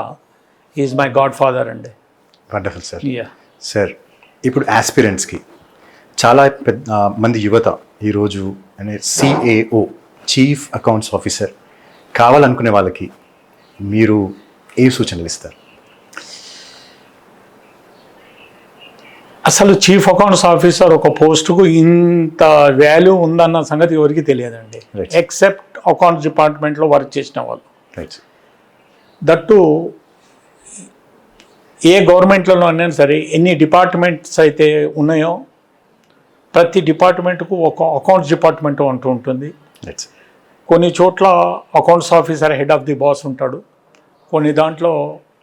[SPEAKER 2] ఈజ్ మై గాడ్ ఫాదర్ అండి.
[SPEAKER 1] Wonderful sir.
[SPEAKER 2] యా
[SPEAKER 1] సార్, ఇప్పుడు ఆస్పిరెంట్స్కి చాలా మంది యువత ఈరోజు అనే CAO చీఫ్ అకౌంట్స్ ఆఫీసర్ కావాలనుకునే వాళ్ళకి మీరు ఏ సూచనలు ఇస్తారు?
[SPEAKER 2] అసలు చీఫ్ అకౌంట్స్ ఆఫీసర్ ఒక పోస్టుకు ఇంత వాల్యూ ఉందన్న సంగతి ఎవరికి తెలియదండి, ఎక్సెప్ట్ అకౌంట్స్ డిపార్ట్మెంట్లో వర్క్ చేసిన వాళ్ళు.
[SPEAKER 1] రైట్.
[SPEAKER 2] దట్టు ఏ గవర్నమెంట్లో అయినా సరే ఎన్ని డిపార్ట్మెంట్స్ అయితే ఉన్నాయో ప్రతి డిపార్ట్మెంట్కు ఒక అకౌంట్స్ డిపార్ట్మెంట్ అంటూ ఉంటుంది.
[SPEAKER 1] రైట్.
[SPEAKER 2] కొన్ని చోట్ల accounts officer head of the boss ఉంటాడు, కొన్ని దాంట్లో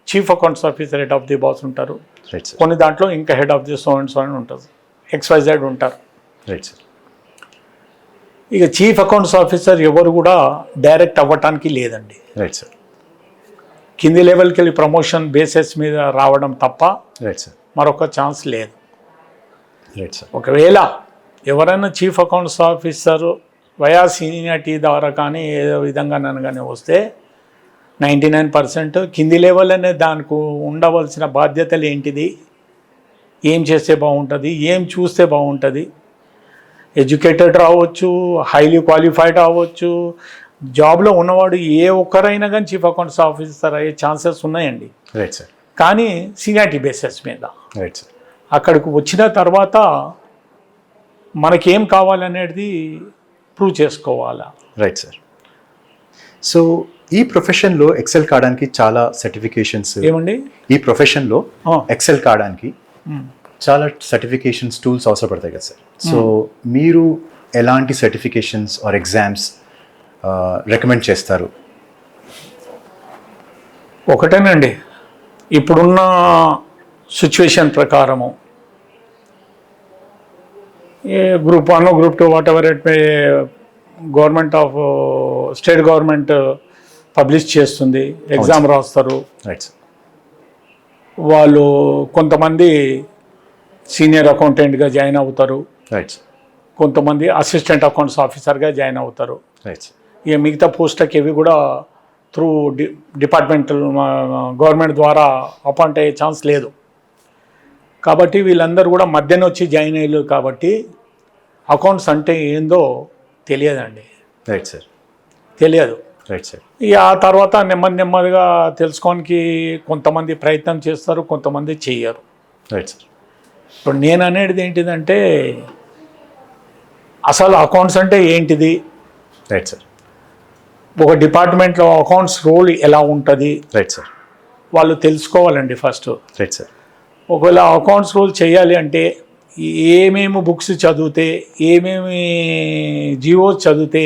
[SPEAKER 2] chief accounts officer head of the boss ఉంటారు,
[SPEAKER 1] రైట్ సార్.
[SPEAKER 2] కొన్ని దాంట్లో ఇంకా head of the so and so అని ఉంటుంది, XYZ ఉంటారు.
[SPEAKER 1] Right sir.
[SPEAKER 2] ఇక చీఫ్ అకౌంట్స్ ఆఫీసర్ ఎవరు కూడా డైరెక్ట్ అవ్వటానికి లేదండి.
[SPEAKER 1] Right sir.
[SPEAKER 2] కింది లెవెల్కి వెళ్ళి ప్రమోషన్ బేసిస్ మీద రావడం తప్ప
[SPEAKER 1] రైట్ సార్.
[SPEAKER 2] మరొక ఛాన్స్ లేదు.
[SPEAKER 1] Right sir.
[SPEAKER 2] ఒకవేళ ఎవరైనా chief accounts officer via seniority ద్వారా కానీ ఏదో విధంగా కానీ వస్తే 99% కింది లెవెల్ అనే దానికి ఉండవలసిన బాధ్యతలు ఏంటిది, ఏం చేస్తే బాగుంటుంది, ఏం చూస్తే బాగుంటుంది, ఎడ్యుకేటెడ్ రావచ్చు, హైలీ క్వాలిఫైడ్ అవ్వచ్చు, జాబ్లో ఉన్నవాడు ఏ ఒక్కరైనా కానీ చీఫ్ అకౌంట్స్ ఆఫీసర్ అయ్యే ఛాన్సెస్ ఉన్నాయండి.
[SPEAKER 1] Right sir.
[SPEAKER 2] కానీ సీనియారిటీ బేసిస్ మీద
[SPEAKER 1] రైట్ సార్.
[SPEAKER 2] అక్కడికి వచ్చిన తర్వాత మనకేం కావాలనేది ప్రూవ్ చేసుకోవాలా.
[SPEAKER 1] Right sir. సో ఈ ప్రొఫెషన్లో ఎక్సెల్ కావడానికి చాలా సర్టిఫికేషన్స్
[SPEAKER 2] ఏమండి,
[SPEAKER 1] ఈ ప్రొఫెషన్లో ఎక్సెల్ కావడానికి చాలా సర్టిఫికేషన్స్ టూల్స్ అవసరపడతాయి కదా సార్. సో మీరు ఎలాంటి సర్టిఫికేషన్స్ ఆర్ ఎగ్జామ్స్ రికమెండ్ చేస్తారు?
[SPEAKER 2] ఒకటేనండి, ఇప్పుడున్న సిచ్యువేషన్ ప్రకారము ఏ group 1 group 2 whatever it may government of state government publish చేస్తుంది, ఎగ్జామ్ రాస్తారు.
[SPEAKER 1] Right sir.
[SPEAKER 2] వాళ్ళు కొంతమంది సీనియర్ అకౌంటెంట్గా జాయిన్ అవుతారు,
[SPEAKER 1] రైట్ సార్.
[SPEAKER 2] కొంతమంది అసిస్టెంట్ అకౌంట్స్ ఆఫీసర్గా జాయిన్ అవుతారు.
[SPEAKER 1] Right sir.
[SPEAKER 2] ఇక మిగతా పోస్టులకి ఇవి కూడా త్రూ డిపార్ట్మెంటల్ గవర్నమెంట్ ద్వారా అపాయింట్ అయ్యే ఛాన్స్ లేదు. కాబట్టి వీళ్ళందరూ కూడా మధ్యన వచ్చి జాయిన్ అయ్యారు కాబట్టి అకౌంట్స్ అంటే ఏందో తెలియదండి.
[SPEAKER 1] Right sir.
[SPEAKER 2] తెలియదు.
[SPEAKER 1] Right sir.
[SPEAKER 2] ఇక ఆ తర్వాత నెమ్మదిగా తెలుసుకోవడానికి కొంతమంది ప్రయత్నం చేస్తారు, కొంతమంది చెయ్యరు.
[SPEAKER 1] Right sir.
[SPEAKER 2] ఇప్పుడు నేను అనేది ఏంటిదంటే అసలు అకౌంట్స్ అంటే ఏంటిది,
[SPEAKER 1] రైట్ సార్.
[SPEAKER 2] ఒక డిపార్ట్మెంట్లో అకౌంట్స్ రోల్ ఎలా ఉంటుంది
[SPEAKER 1] రైట్ సార్.
[SPEAKER 2] వాళ్ళు తెలుసుకోవాలండి ఫస్ట్.
[SPEAKER 1] Right sir.
[SPEAKER 2] ఒకవేళ అకౌంట్స్ రోల్ చేయాలి అంటే ఏమేమి బుక్స్ చదివితే, ఏమేమి జీవోస్ చదివితే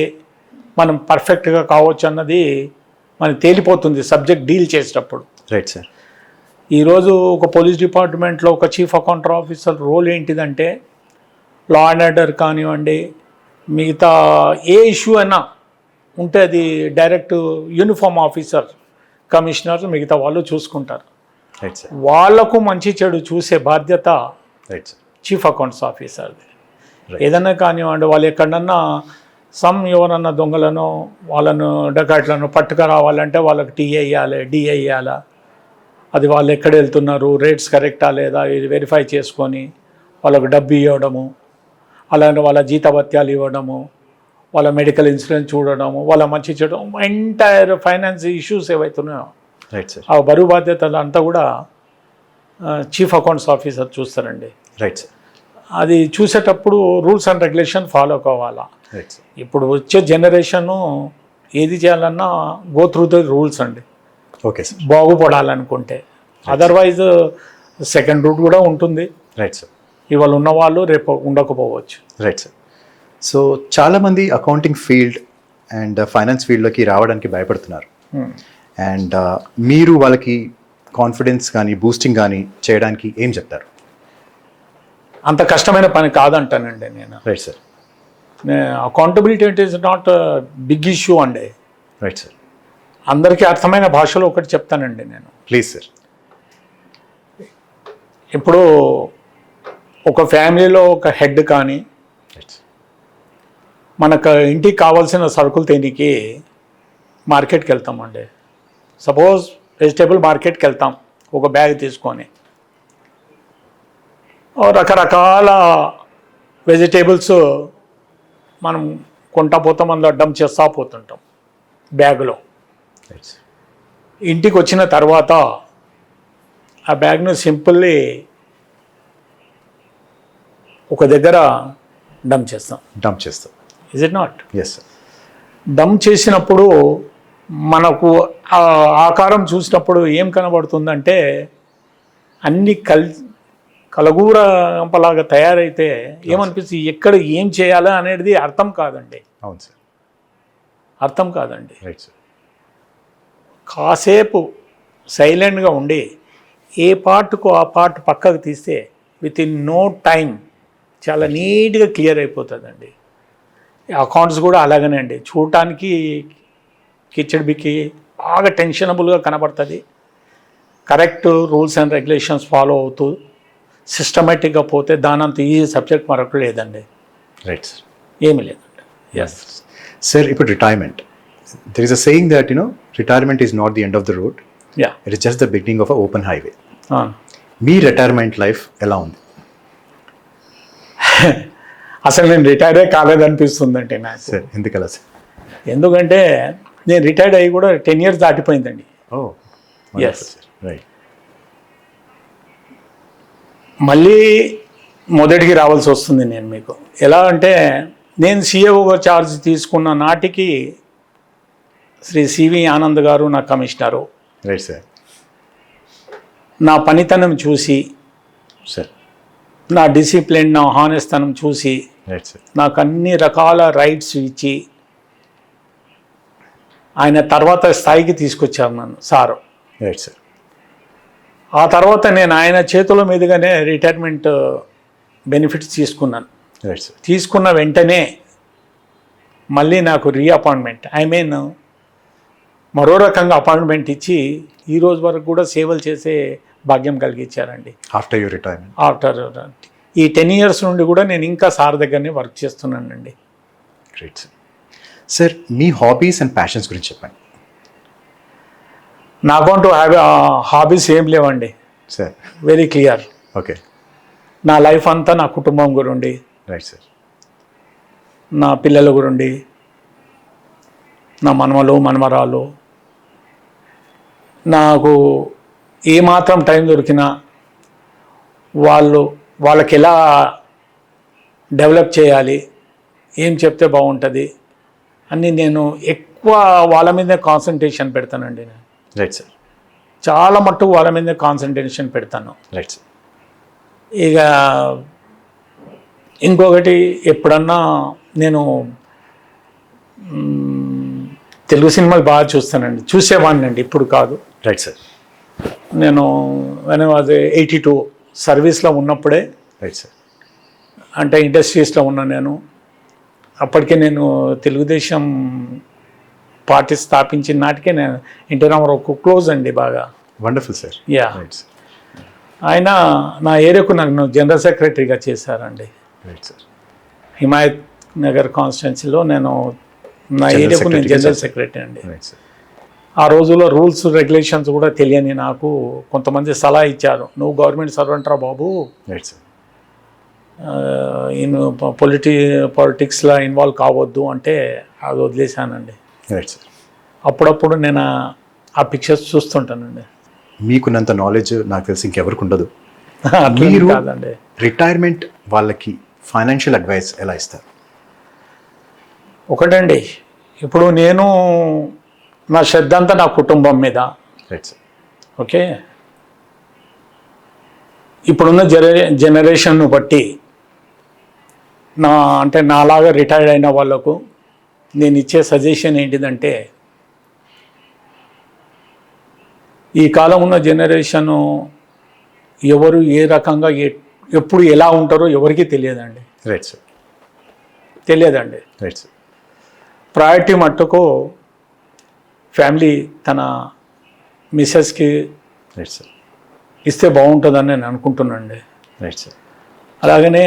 [SPEAKER 2] మనం పర్ఫెక్ట్గా కావచ్చు అన్నది మనకి తేలిపోతుంది సబ్జెక్ట్ డీల్ చేసేటప్పుడు.
[SPEAKER 1] Right sir.
[SPEAKER 2] ఈరోజు ఒక పోలీస్ డిపార్ట్మెంట్లో ఒక చీఫ్ అకౌంట్ ఆఫీసర్ రోల్ ఏంటిదంటే లా అండ్ ఆర్డర్ కానివ్వండి, మిగతా ఏ ఇష్యూ అయినా ఉంటే అది డైరెక్ట్ యూనిఫామ్ ఆఫీసర్, కమిషనర్, మిగతా వాళ్ళు చూసుకుంటారు.
[SPEAKER 1] Right sir.
[SPEAKER 2] వాళ్లకు మంచి చెడు చూసే బాధ్యత
[SPEAKER 1] రైట్ సార్.
[SPEAKER 2] చీఫ్ అకౌంట్స్ ఆఫీసర్ది. ఏదైనా కానివ్వండి, వాళ్ళు ఎక్కడన్నా ఎవరన్నా దొంగలను వాళ్ళను డకాట్లను పట్టుకురావాలంటే వాళ్ళకి టీ వేయాలి, డి వేయాలా, అది వాళ్ళు ఎక్కడ వెళ్తున్నారు, రేట్స్ కరెక్టా లేదా ఇది వెరిఫై చేసుకొని వాళ్ళకు డబ్బు ఇవ్వడము, అలాంటి వాళ్ళ జీతభత్యాలు ఇవ్వడము, వాళ్ళ మెడికల్ ఇన్సూరెన్స్ చూడడము, వాళ్ళ మంచి చెడు ఎంటైర్ ఫైనాన్స్ ఇష్యూస్ ఏవైతున్నాయో
[SPEAKER 1] రైట్ సార్.
[SPEAKER 2] ఆ బరువు బాధ్యతలు అంతా కూడా చీఫ్ అకౌంట్స్ ఆఫీసర్ చూస్తారండి.
[SPEAKER 1] Right sir.
[SPEAKER 2] అది చూసేటప్పుడు రూల్స్ అండ్ రెగ్యులేషన్ ఫాలో కావాలా.
[SPEAKER 1] Right sir.
[SPEAKER 2] ఇప్పుడు వచ్చే జనరేషను ఏది చేయాలన్నా గో త్రూ ద రూల్స్ అండి,
[SPEAKER 1] ఓకే సార్.
[SPEAKER 2] బాగుపడాలనుకుంటే. అదర్వైజ్ సెకండ్ రూట్ కూడా ఉంటుంది.
[SPEAKER 1] Right sir.
[SPEAKER 2] ఇవాళ ఉన్నవాళ్ళు రేపు ఉండకపోవచ్చు.
[SPEAKER 1] Right sir. సో చాలామంది అకౌంటింగ్ ఫీల్డ్ అండ్ ఫైనాన్స్ ఫీల్డ్లోకి రావడానికి భయపడుతున్నారు. అండ్ మీరు వాళ్ళకి కాన్ఫిడెన్స్ కానీ బూస్టింగ్ కానీ చేయడానికి ఏం చెప్తారు?
[SPEAKER 2] అంత కష్టమైన పని కాదంటానండి నేను.
[SPEAKER 1] Right sir.
[SPEAKER 2] Accountability is not big issue అండి.
[SPEAKER 1] Right sir.
[SPEAKER 2] అందరికీ అర్థమైన భాషలో ఒకటి చెప్తానండి నేను.
[SPEAKER 1] Please sir.
[SPEAKER 2] ఇప్పుడు ఒక ఫ్యామిలీలో ఒక హెడ్ కానీ మనకు ఇంటికి కావాల్సిన సరుకులు తేనికి మార్కెట్కి వెళ్తామండి. సపోజ్ వెజిటేబుల్ మార్కెట్కి వెళ్తాం ఒక బ్యాగ్ తీసుకొని, రకరకాల వెజిటేబుల్స్ మనం కొంటా పోతాం, అందులో అడ్డం చేస్తూ పోతుంటాం బ్యాగులో. ఇంటికి వచ్చిన తర్వాత ఆ బ్యాగ్ను సింపుల్లీ ఒక దగ్గర డంప్ చేస్తాం. Is it not?
[SPEAKER 1] Yes sir.
[SPEAKER 2] Dump చేసినప్పుడు మనకు ఆ ఆకారం చూసినప్పుడు ఏం కనబడుతుందంటే అన్ని కలగూరలాగా తయారైతే ఏమనిపిస్తుంది, ఎక్కడ ఏం చేయాలా అనేది అర్థం కాదండి.
[SPEAKER 1] అవును సార్.
[SPEAKER 2] అర్థం కాదండి.
[SPEAKER 1] Right sir.
[SPEAKER 2] కాసేపు సైలెంట్గా ఉండి ఏ పార్ట్కు ఆ పార్ట్ పక్కకు తీస్తే విత్ ఇన్ నో టైం చాలా నీట్గా క్లియర్ అయిపోతుందండి. అకౌంట్స్ కూడా అలాగనే అండి, చూడటానికి కిచెడ్బికి బాగా టెన్షనబుల్గా కనబడుతుంది. Correct rules and regulations follow అవుతూ సిస్టమేటిక్గా పోతే దానంత ఈ సబ్జెక్ట్ మరొకటి లేదండి.
[SPEAKER 1] Right sir.
[SPEAKER 2] ఏమీ లేదండి.
[SPEAKER 1] Yes sir. ఇప్పుడు retirement, there is a saying that retirement is not the end of the road,
[SPEAKER 2] yeah,
[SPEAKER 1] it is just the beginning of a open highway. మీ రిటైర్మెంట్ లైఫ్ ఎలా ఉంది?
[SPEAKER 2] అసలు నేను రిటైరే కాలేదనిపిస్తుందండి నాకు.
[SPEAKER 1] సార్ ఎందుకలా సార్?
[SPEAKER 2] ఎందుకంటే నేను రిటైర్డ్ అయ్యి కూడా 10 years దాటిపోయిందండి.
[SPEAKER 1] ఓ
[SPEAKER 2] Yes.
[SPEAKER 1] రైట్.
[SPEAKER 2] మళ్ళీ మొదటికి రావాల్సి వస్తుంది నేను మీకు. ఎలా అంటే నేను సిఏఓగా ఛార్జ్ తీసుకున్న నాటికి శ్రీ సివి ఆనంద్ గారు నా కమిషనరు
[SPEAKER 1] రైట్ సార్.
[SPEAKER 2] నా పనితనం చూసి,
[SPEAKER 1] సార్
[SPEAKER 2] నా డిసిప్లిన్, నా హానెస్తనం చూసి
[SPEAKER 1] రైట్ సార్.
[SPEAKER 2] నాకు అన్ని రకాల రైట్స్ ఇచ్చి ఆయన తర్వాత స్థాయికి తీసుకొచ్చారు నన్ను సారు.
[SPEAKER 1] Right sir.
[SPEAKER 2] ఆ తర్వాత నేను ఆయన చేతుల మీదుగానే రిటైర్మెంట్ బెనిఫిట్స్ తీసుకున్నాను.
[SPEAKER 1] Right sir.
[SPEAKER 2] తీసుకున్న వెంటనే మళ్ళీ నాకు రీఅపాయింట్మెంట్, మరో రకంగా అపాయింట్మెంట్ ఇచ్చి ఈ రోజు వరకు కూడా సేవలు చేసే భాగ్యం కలిగించారండి.
[SPEAKER 1] After your retirement?
[SPEAKER 2] ఆఫ్టర్ ఈ 10 years నుండి కూడా నేను ఇంకా సార్ దగ్గరనే వర్క్ చేస్తున్నానండి.
[SPEAKER 1] Great sir. Sir me hobbies and passions గురించి చెప్పండి.
[SPEAKER 2] నాకంటూ హాబీస్ ఏం లేవండి.
[SPEAKER 1] Sir
[SPEAKER 2] very clear.
[SPEAKER 1] ఓకే.
[SPEAKER 2] నా లైఫ్ అంతా నా కుటుంబం గురుండి,
[SPEAKER 1] రైట్ సార్.
[SPEAKER 2] నా పిల్లల గురుండి, నా మనవలు మనమరాలు, నాకు ఏమాత్రం టైం దొరికినా వాళ్ళకి ఎలా డెవలప్ చేయాలి, ఏం చెప్తే బాగుంటుంది అని నేను ఎక్కువ వాళ్ళ మీదే కాన్సన్ట్రేషన్ పెడతానండి. నేను
[SPEAKER 1] రైట్ సార్.
[SPEAKER 2] చాలా మట్టుకు వాళ్ళ మీదే కాన్సన్ట్రేషన్ పెడతాను.
[SPEAKER 1] Right sir.
[SPEAKER 2] ఇక ఇంకొకటి, ఎప్పుడన్నా నేను తెలుగు సినిమాలు బాగా చూస్తానండి, చూసేవాడిని అండి, ఇప్పుడు కాదు.
[SPEAKER 1] Right sir.
[SPEAKER 2] నేను అది 82 సర్వీస్లో ఉన్నప్పుడే,
[SPEAKER 1] రైట్ సార్.
[SPEAKER 2] అంటే ఇండస్ట్రీస్లో ఉన్నా నేను. అప్పటికే నేను తెలుగుదేశం పార్టీ స్థాపించిన నాటికే నేను ఎన్టీ రామారావుకు క్లోజ్ అండి బాగా.
[SPEAKER 1] Wonderful sir.
[SPEAKER 2] Yeah.
[SPEAKER 1] Right sir.
[SPEAKER 2] ఆయన నా ఏరియాకు నన్ను జనరల్ సెక్రటరీగా చేశారండి.
[SPEAKER 1] Right sir.
[SPEAKER 2] హిమాయత్ నగర్ కాన్స్టిట్యున్సీలో నేను నా ఏరియాకు నేను జనరల్ సెక్రటరీ అండి.
[SPEAKER 1] Right sir.
[SPEAKER 2] ఆ రోజుల్లో రూల్స్ రెగ్యులేషన్స్ కూడా తెలియని నాకు కొంతమంది సలహా ఇచ్చారు, నువ్వు గవర్నమెంట్ సర్వెంట్ రా బాబు,
[SPEAKER 1] రైట్ సార్.
[SPEAKER 2] పాలిటిక్స్లో ఇన్వాల్వ్ కావద్దు అంటే అది వదిలేశానండి.
[SPEAKER 1] Right sir.
[SPEAKER 2] అప్పుడప్పుడు నేను ఆ పిక్చర్స్ చూస్తుంటానండి.
[SPEAKER 1] మీకున్నంత నాలెడ్జ్ నాకు తెలిసి ఇంకెవరికి ఉండదు.
[SPEAKER 2] అట్లా
[SPEAKER 1] మీరు
[SPEAKER 2] కాదండి.
[SPEAKER 1] రిటైర్మెంట్ వాళ్ళకి ఫైనాన్షియల్ అడ్వైస్ ఎలా ఇస్తారు?
[SPEAKER 2] ఒకటండి, ఇప్పుడు నేను నా శ్రద్ధ అంతా నా కుటుంబం మీద.
[SPEAKER 1] Right sir.
[SPEAKER 2] ఓకే, ఇప్పుడున్న జనరేషన్ను బట్టి అంటే నాలాగా రిటైర్డ్ అయిన వాళ్ళకు నేను ఇచ్చే సజెషన్ ఏంటిదంటే, ఈ కాలం ఉన్న జనరేషను ఎవరు ఏ రకంగా ఎప్పుడు ఎలా ఉంటారో ఎవరికీ తెలియదండి.
[SPEAKER 1] Right sir.
[SPEAKER 2] తెలియదండి.
[SPEAKER 1] Right sir.
[SPEAKER 2] ప్రయారిటీ మట్టుకు ఫ్యామిలీ తన మిస్సెస్కి
[SPEAKER 1] రైట్ సార్.
[SPEAKER 2] ఇస్తే బాగుంటుందని నేను అనుకుంటున్నానండి.
[SPEAKER 1] Right sir.
[SPEAKER 2] అలాగనే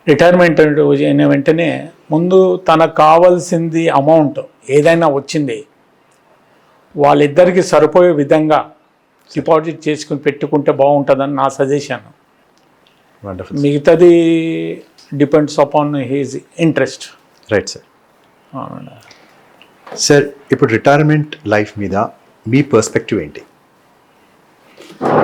[SPEAKER 2] రిటైర్మెంట్ అయిన వెంటనే ముందు తనకు కావాల్సింది అమౌంట్ ఏదైనా వచ్చింది వాళ్ళిద్దరికి సరిపోయే విధంగా డిపాజిట్ చేసుకుని పెట్టుకుంటే బాగుంటుందని నా సజెషన్.
[SPEAKER 1] వండర్ఫుల్.
[SPEAKER 2] మిగతాది depends upon he's interest.
[SPEAKER 1] Right sir. Sir, ఇప్పుడు రిటైర్మెంట్ లైఫ్ మీద మీ పర్స్పెక్టివ్ ఏంటి?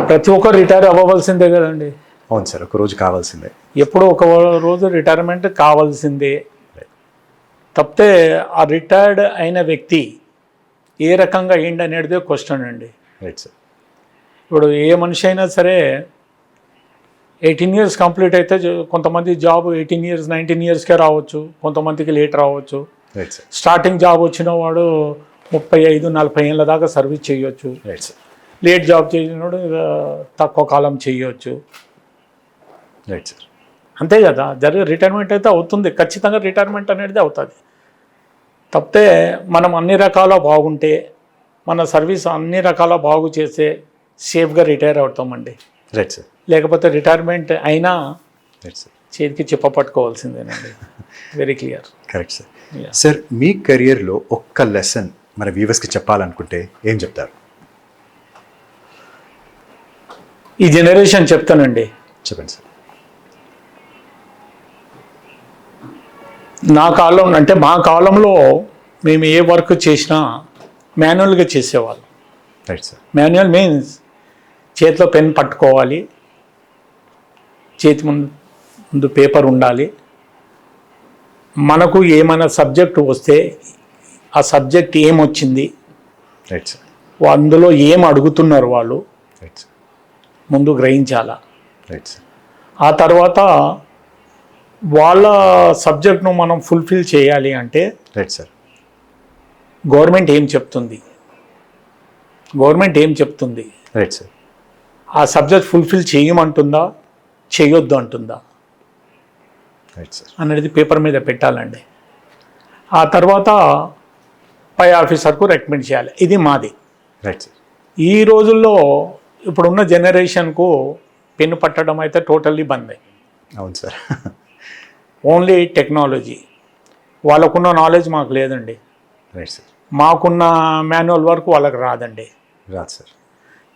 [SPEAKER 2] ప్రతి ఒక్కరు రిటైర్ అవ్వవలసిందే కదండి.
[SPEAKER 1] అవును సార్, ఒక రోజు కావాల్సిందే.
[SPEAKER 2] ఎప్పుడో ఒక రోజు రిటైర్మెంట్ కావాల్సిందే. తప్పితే ఆ రిటైర్డ్ అయిన వ్యక్తి ఏ రకంగా ఏంటి అనేది క్వశ్చన్ అండి.
[SPEAKER 1] Right sir.
[SPEAKER 2] ఇప్పుడు ఏ మనిషి అయినా సరే 18 years కంప్లీట్ అయితే కొంతమంది జాబ్ 18 years 19 yearsకే రావచ్చు, కొంతమందికి లేట్ రావచ్చు.
[SPEAKER 1] Right sir.
[SPEAKER 2] స్టార్టింగ్ జాబ్ వచ్చిన వాడు 35-40 ఏళ్ళ దాకా సర్వీస్ చేయొచ్చు.
[SPEAKER 1] Right sir.
[SPEAKER 2] లేట్ జాబ్ చేసినోడు తక్కువ కాలం చేయొచ్చు.
[SPEAKER 1] Right sir.
[SPEAKER 2] అంతే కదా, రిటైర్మెంట్ అయితే అవుతుంది, ఖచ్చితంగా రిటైర్మెంట్ అనేది అవుతుంది. తప్పితే మనం అన్ని రకాల బాగుంటే మన సర్వీస్ అన్ని రకాల బాగు చేస్తే సేఫ్గా రిటైర్ అవుతామండి.
[SPEAKER 1] Right sir.
[SPEAKER 2] లేకపోతే రిటైర్మెంట్ అయినా
[SPEAKER 1] రైట్ సార్.
[SPEAKER 2] చేతికి చిప్ప పట్టుకోవాల్సిందేనండి. Very clear.
[SPEAKER 1] Correct sir. Sir, మీ కెరియర్లో ఒక్క లెసన్ మన వ్యూవర్స్కి చెప్పాలనుకుంటే ఏం చెప్తారు?
[SPEAKER 2] ఈ జనరేషన్ చెప్తానండి.
[SPEAKER 1] చెప్పండి సార్.
[SPEAKER 2] నా కాలం అంటే మా కాలంలో మేము ఏ వర్క్ చేసినా మాన్యువల్గా చేసేవాళ్ళం.
[SPEAKER 1] Right sir.
[SPEAKER 2] మాన్యువల్ మీన్స్ చేతిలో పెన్ పట్టుకోవాలి, చేతి ముందు పేపర్ ఉండాలి. మనకు ఏమైనా సబ్జెక్ట్ వస్తే ఆ సబ్జెక్ట్ ఏమొచ్చింది,
[SPEAKER 1] రైట్ సార్.
[SPEAKER 2] అందులో ఏం అడుగుతున్నారు వాళ్ళు
[SPEAKER 1] రైట్ సార్.
[SPEAKER 2] ముందు గ్రహించాలా.
[SPEAKER 1] Right sir.
[SPEAKER 2] ఆ తర్వాత వాళ్ళ సబ్జెక్ట్ను మనం ఫుల్ఫిల్ చేయాలి అంటే
[SPEAKER 1] రైట్ సార్.
[SPEAKER 2] గవర్నమెంట్ ఏం చెప్తుంది,
[SPEAKER 1] రైట్ సార్.
[SPEAKER 2] ఆ సబ్జెక్ట్ ఫుల్ఫిల్ చేయమంటుందా చేయొద్దు అంటుందా
[SPEAKER 1] రైట్ సార్.
[SPEAKER 2] అనేది పేపర్ మీద పెట్టాలండి. ఆ తర్వాత పై ఆఫీసర్కు రికమెండ్ చేయాలి, ఇది మాది.
[SPEAKER 1] Right sir.
[SPEAKER 2] ఈ రోజుల్లో ఇప్పుడున్న జనరేషన్కు పెన్ను పట్టడం అయితే టోటల్లీ బంద్ అయ్యి,
[SPEAKER 1] అవును సార్.
[SPEAKER 2] Only technology. వాళ్ళకున్న నాలెడ్జ్ మాకు లేదండి.
[SPEAKER 1] Right sir.
[SPEAKER 2] మాకున్న మాన్యువల్ వర్క్ వాళ్ళకి రాదండి.
[SPEAKER 1] రాదు సార్.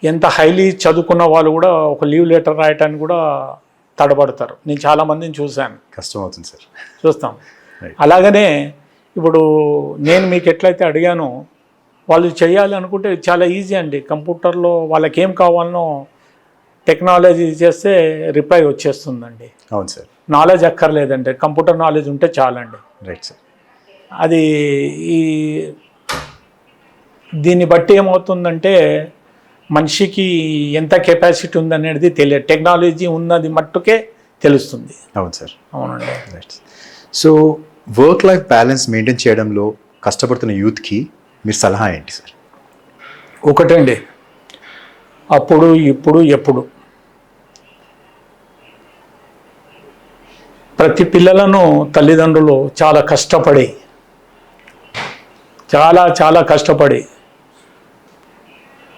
[SPEAKER 2] ఎంత హైలీ చదువుకున్న వాళ్ళు కూడా ఒక లీవ్ లెటర్ రాయటానికి కూడా తడబడతారు. నేను చాలామందిని చూశాను.
[SPEAKER 1] కష్టం అవుతుంది సార్.
[SPEAKER 2] చూస్తాం.
[SPEAKER 1] Right.
[SPEAKER 2] అలాగనే ఇప్పుడు నేను మీకు ఎట్లయితే అడిగానో వాళ్ళు చేయాలి అనుకుంటే చాలా ఈజీ అండి. కంప్యూటర్లో వాళ్ళకి ఏం కావాలనో టెక్నాలజీ చేస్తే రిప్లై వచ్చేస్తుందండి.
[SPEAKER 1] అవును సార్.
[SPEAKER 2] నాలెడ్జ్ అక్కర్లేదండి, కంప్యూటర్ నాలెడ్జ్ ఉంటే చాలండి.
[SPEAKER 1] Right sir.
[SPEAKER 2] అది దీన్ని బట్టి ఏమవుతుందంటే మనిషికి ఎంత కెపాసిటీ ఉందనేది తెలియదు, టెక్నాలజీ ఉన్నది మట్టుకే తెలుస్తుంది.
[SPEAKER 1] అవును సార్.
[SPEAKER 2] అవునండి.
[SPEAKER 1] Right. So work life balance maintain చేయడంలో కష్టపడుతున్న యూత్కి మీరు సలహా ఏంటి సార్?
[SPEAKER 2] ఒకటండి, అప్పుడు ఇప్పుడు ఎప్పుడు ప్రతి పిల్లలను తల్లిదండ్రులు చాలా కష్టపడి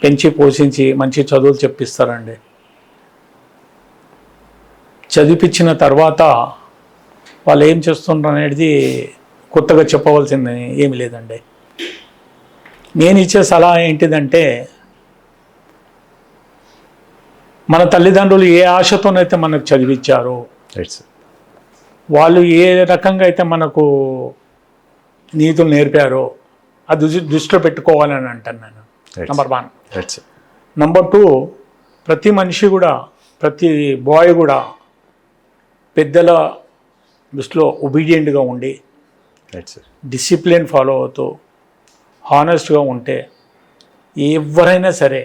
[SPEAKER 2] పెంచి పోషించి మంచి చదువులు చెప్పిస్తారండి. చదివించిన తర్వాత వాళ్ళు ఏం చేస్తున్నారు అనేది కొత్తగా చెప్పవలసింది ఏమి లేదండి. నేను ఇచ్చే సలహా ఏంటిదంటే, మన తల్లిదండ్రులు ఏ ఆశతోనైతే మనకు చదివించారో,
[SPEAKER 1] రైట్ సార్,
[SPEAKER 2] వాళ్ళు ఏ రకంగా అయితే మనకు నీతులు నేర్పారో అది దృష్టిలో పెట్టుకోవాలని అంటాను నేను.
[SPEAKER 1] Right.
[SPEAKER 2] Number 1.
[SPEAKER 1] Right sir.
[SPEAKER 2] Number 2, ప్రతి మనిషి కూడా, ప్రతి బాయ్ కూడా పెద్దల దృష్టిలో ఒబీడియంట్గా ఉండి
[SPEAKER 1] రైట్ సార్.
[SPEAKER 2] డిసిప్లిన్ ఫాలో అవుతూ హానెస్ట్గా ఉంటే ఎవరైనా సరే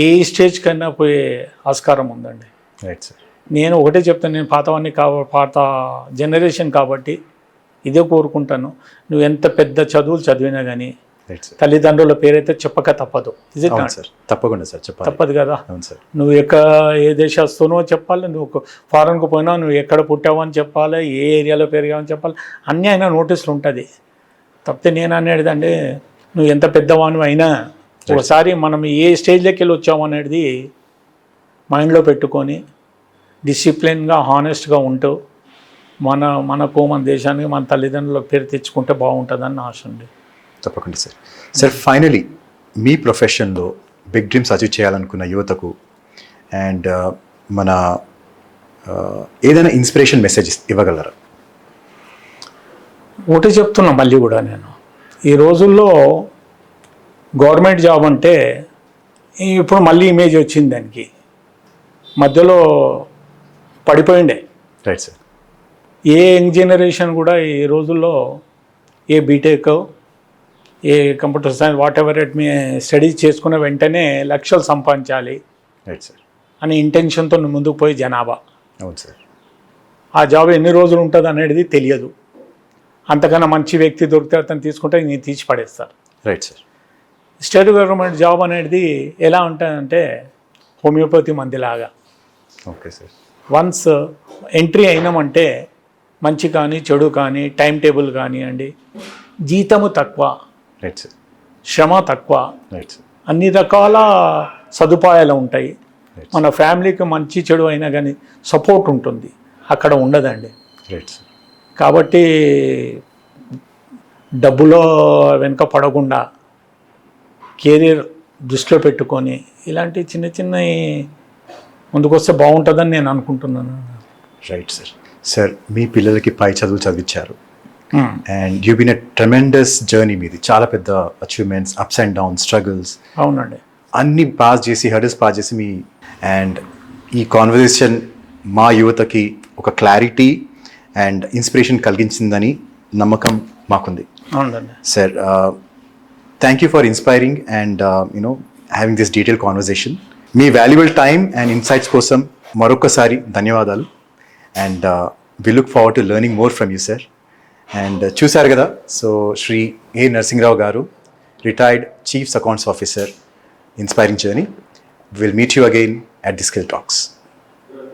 [SPEAKER 2] ఏ స్టేజ్ కన్నా పోయే ఆస్కారం ఉందండి.
[SPEAKER 1] Right sir.
[SPEAKER 2] నేను ఒకటే చెప్తాను, నేను పాత జనరేషన్ కాబట్టి ఇదే కోరుకుంటాను. నువ్వు ఎంత పెద్ద చదువులు చదివినా కానీ
[SPEAKER 1] రైట్ సార్.
[SPEAKER 2] తల్లిదండ్రుల పేరైతే చెప్పక తప్పదు. ఇది
[SPEAKER 1] అవును సార్, తప్పకుండా సార్ చెప్పాలి.
[SPEAKER 2] తప్పదు కదా.
[SPEAKER 1] అవును సార్.
[SPEAKER 2] నువ్వు ఏ దేశస్తునో చెప్పాలి, నువ్వు ఫారెన్కు పోయినా నువ్వు ఎక్కడ పుట్టావు అని చెప్పాలి, ఏ ఏరియాలో పెరిగావని చెప్పాలి, అన్నీ అయినా నోటీసులు ఉంటుంది. తప్పితే నేను అనేది అంటే నువ్వు ఎంత పెద్దవాను అయినా ఒకసారి మనం ఏ స్టేజ్లోకి వెళ్ళి వచ్చాము అనేది మైండ్లో పెట్టుకొని డిసిప్లిన్గా హానెస్ట్గా ఉంటూ మనకు మన దేశానికి మన తల్లిదండ్రులకు పేరు తెచ్చుకుంటే బాగుంటుందని ఆశ అండి.
[SPEAKER 1] తప్పకుండా సార్. సార్ ఫైనలీ మీ ప్రొఫెషన్లో బిగ్ డ్రీమ్స్ అచీవ్ చేయాలనుకున్న యువతకు అండ్ మన ఏదైనా ఇన్స్పిరేషన్ మెసేజ్ ఇవ్వగలరా?
[SPEAKER 2] ఒకటి చెప్తున్నా మళ్ళీ కూడా, నేను ఈ రోజుల్లో గవర్నమెంట్ జాబ్ అంటే ఇప్పుడు మళ్ళీ ఇమేజ్ వచ్చింది, దానికి మధ్యలో పడిపోయిండే.
[SPEAKER 1] Right sir.
[SPEAKER 2] A young generation కూడా ఈ రోజుల్లో a BTech, a computer science, whatever it మీ స్టడీ చేసుకున్న వెంటనే లక్షలు సంపాదించాలి
[SPEAKER 1] రైట్ సార్
[SPEAKER 2] అనే ఇంటెన్షన్తో ముందుకు పోయి జనాభా.
[SPEAKER 1] అవును సార్.
[SPEAKER 2] ఆ జాబ్ ఎన్ని రోజులు ఉంటుంది అనేది తెలియదు. అంతకన్నా మంచి వ్యక్తి దొరికితే అతను తీసుకుంటే నేను తీసి పడేస్తారు.
[SPEAKER 1] Right sir.
[SPEAKER 2] State government job అనేది ఎలా ఉంటుందంటే హోమియోపతి మందులాగా.
[SPEAKER 1] Okay sir.
[SPEAKER 2] వన్స్ ఎంట్రీ అయినామంటే మంచి కానీ చెడు కానీ టైం టేబుల్ కానివ్వండి, జీతము తక్కువ,
[SPEAKER 1] రైట్ సార్.
[SPEAKER 2] శ్రమ తక్కువ,
[SPEAKER 1] రైట్ సార్.
[SPEAKER 2] అన్ని రకాల సదుపాయాలు ఉంటాయి.
[SPEAKER 1] రైట్
[SPEAKER 2] మన ఫ్యామిలీకి మంచి చెడు అయినా కానీ సపోర్ట్ ఉంటుంది, అక్కడ ఉండదండి.
[SPEAKER 1] Right sir.
[SPEAKER 2] కాబట్టి డబ్బులో వెనుక పడకుండా కెరీర్ దృష్టిలో పెట్టుకొని ఇలాంటి చిన్న చిన్నవి ముందుకొస్తే బాగుంటుందని నేను అనుకుంటున్నాను.
[SPEAKER 1] Right sir. సార్ మీ పిల్లలకి పై చదువులు చదివించారు and you been a tremendous journey మీది. చాలా పెద్ద achievements, ups and downs, struggles
[SPEAKER 2] అవునండి.
[SPEAKER 1] అన్ని పాస్ చేసి హర్డల్స్ పాస్ చేసి మీ అండ్ ఈ కాన్వర్జేషన్ మా యువతకి ఒక క్లారిటీ అండ్ ఇన్స్పిరేషన్ కలిగించిందని నమ్మకం మాకుంది.
[SPEAKER 2] అవునండి
[SPEAKER 1] sir. Thank you for inspiring and having this detail conversation. మీ వాల్యుబుల్ టైం అండ్ ఇన్సైట్స్ కోసం మరొకసారి ధన్యవాదాలు and we look forward to learning more from you sir. And చూశారు కదా, సో శ్రీ ఏ నరసింహరావు గారు, retired chief accounts officer, inspiring journey. Will meet you again at the Skill Talks.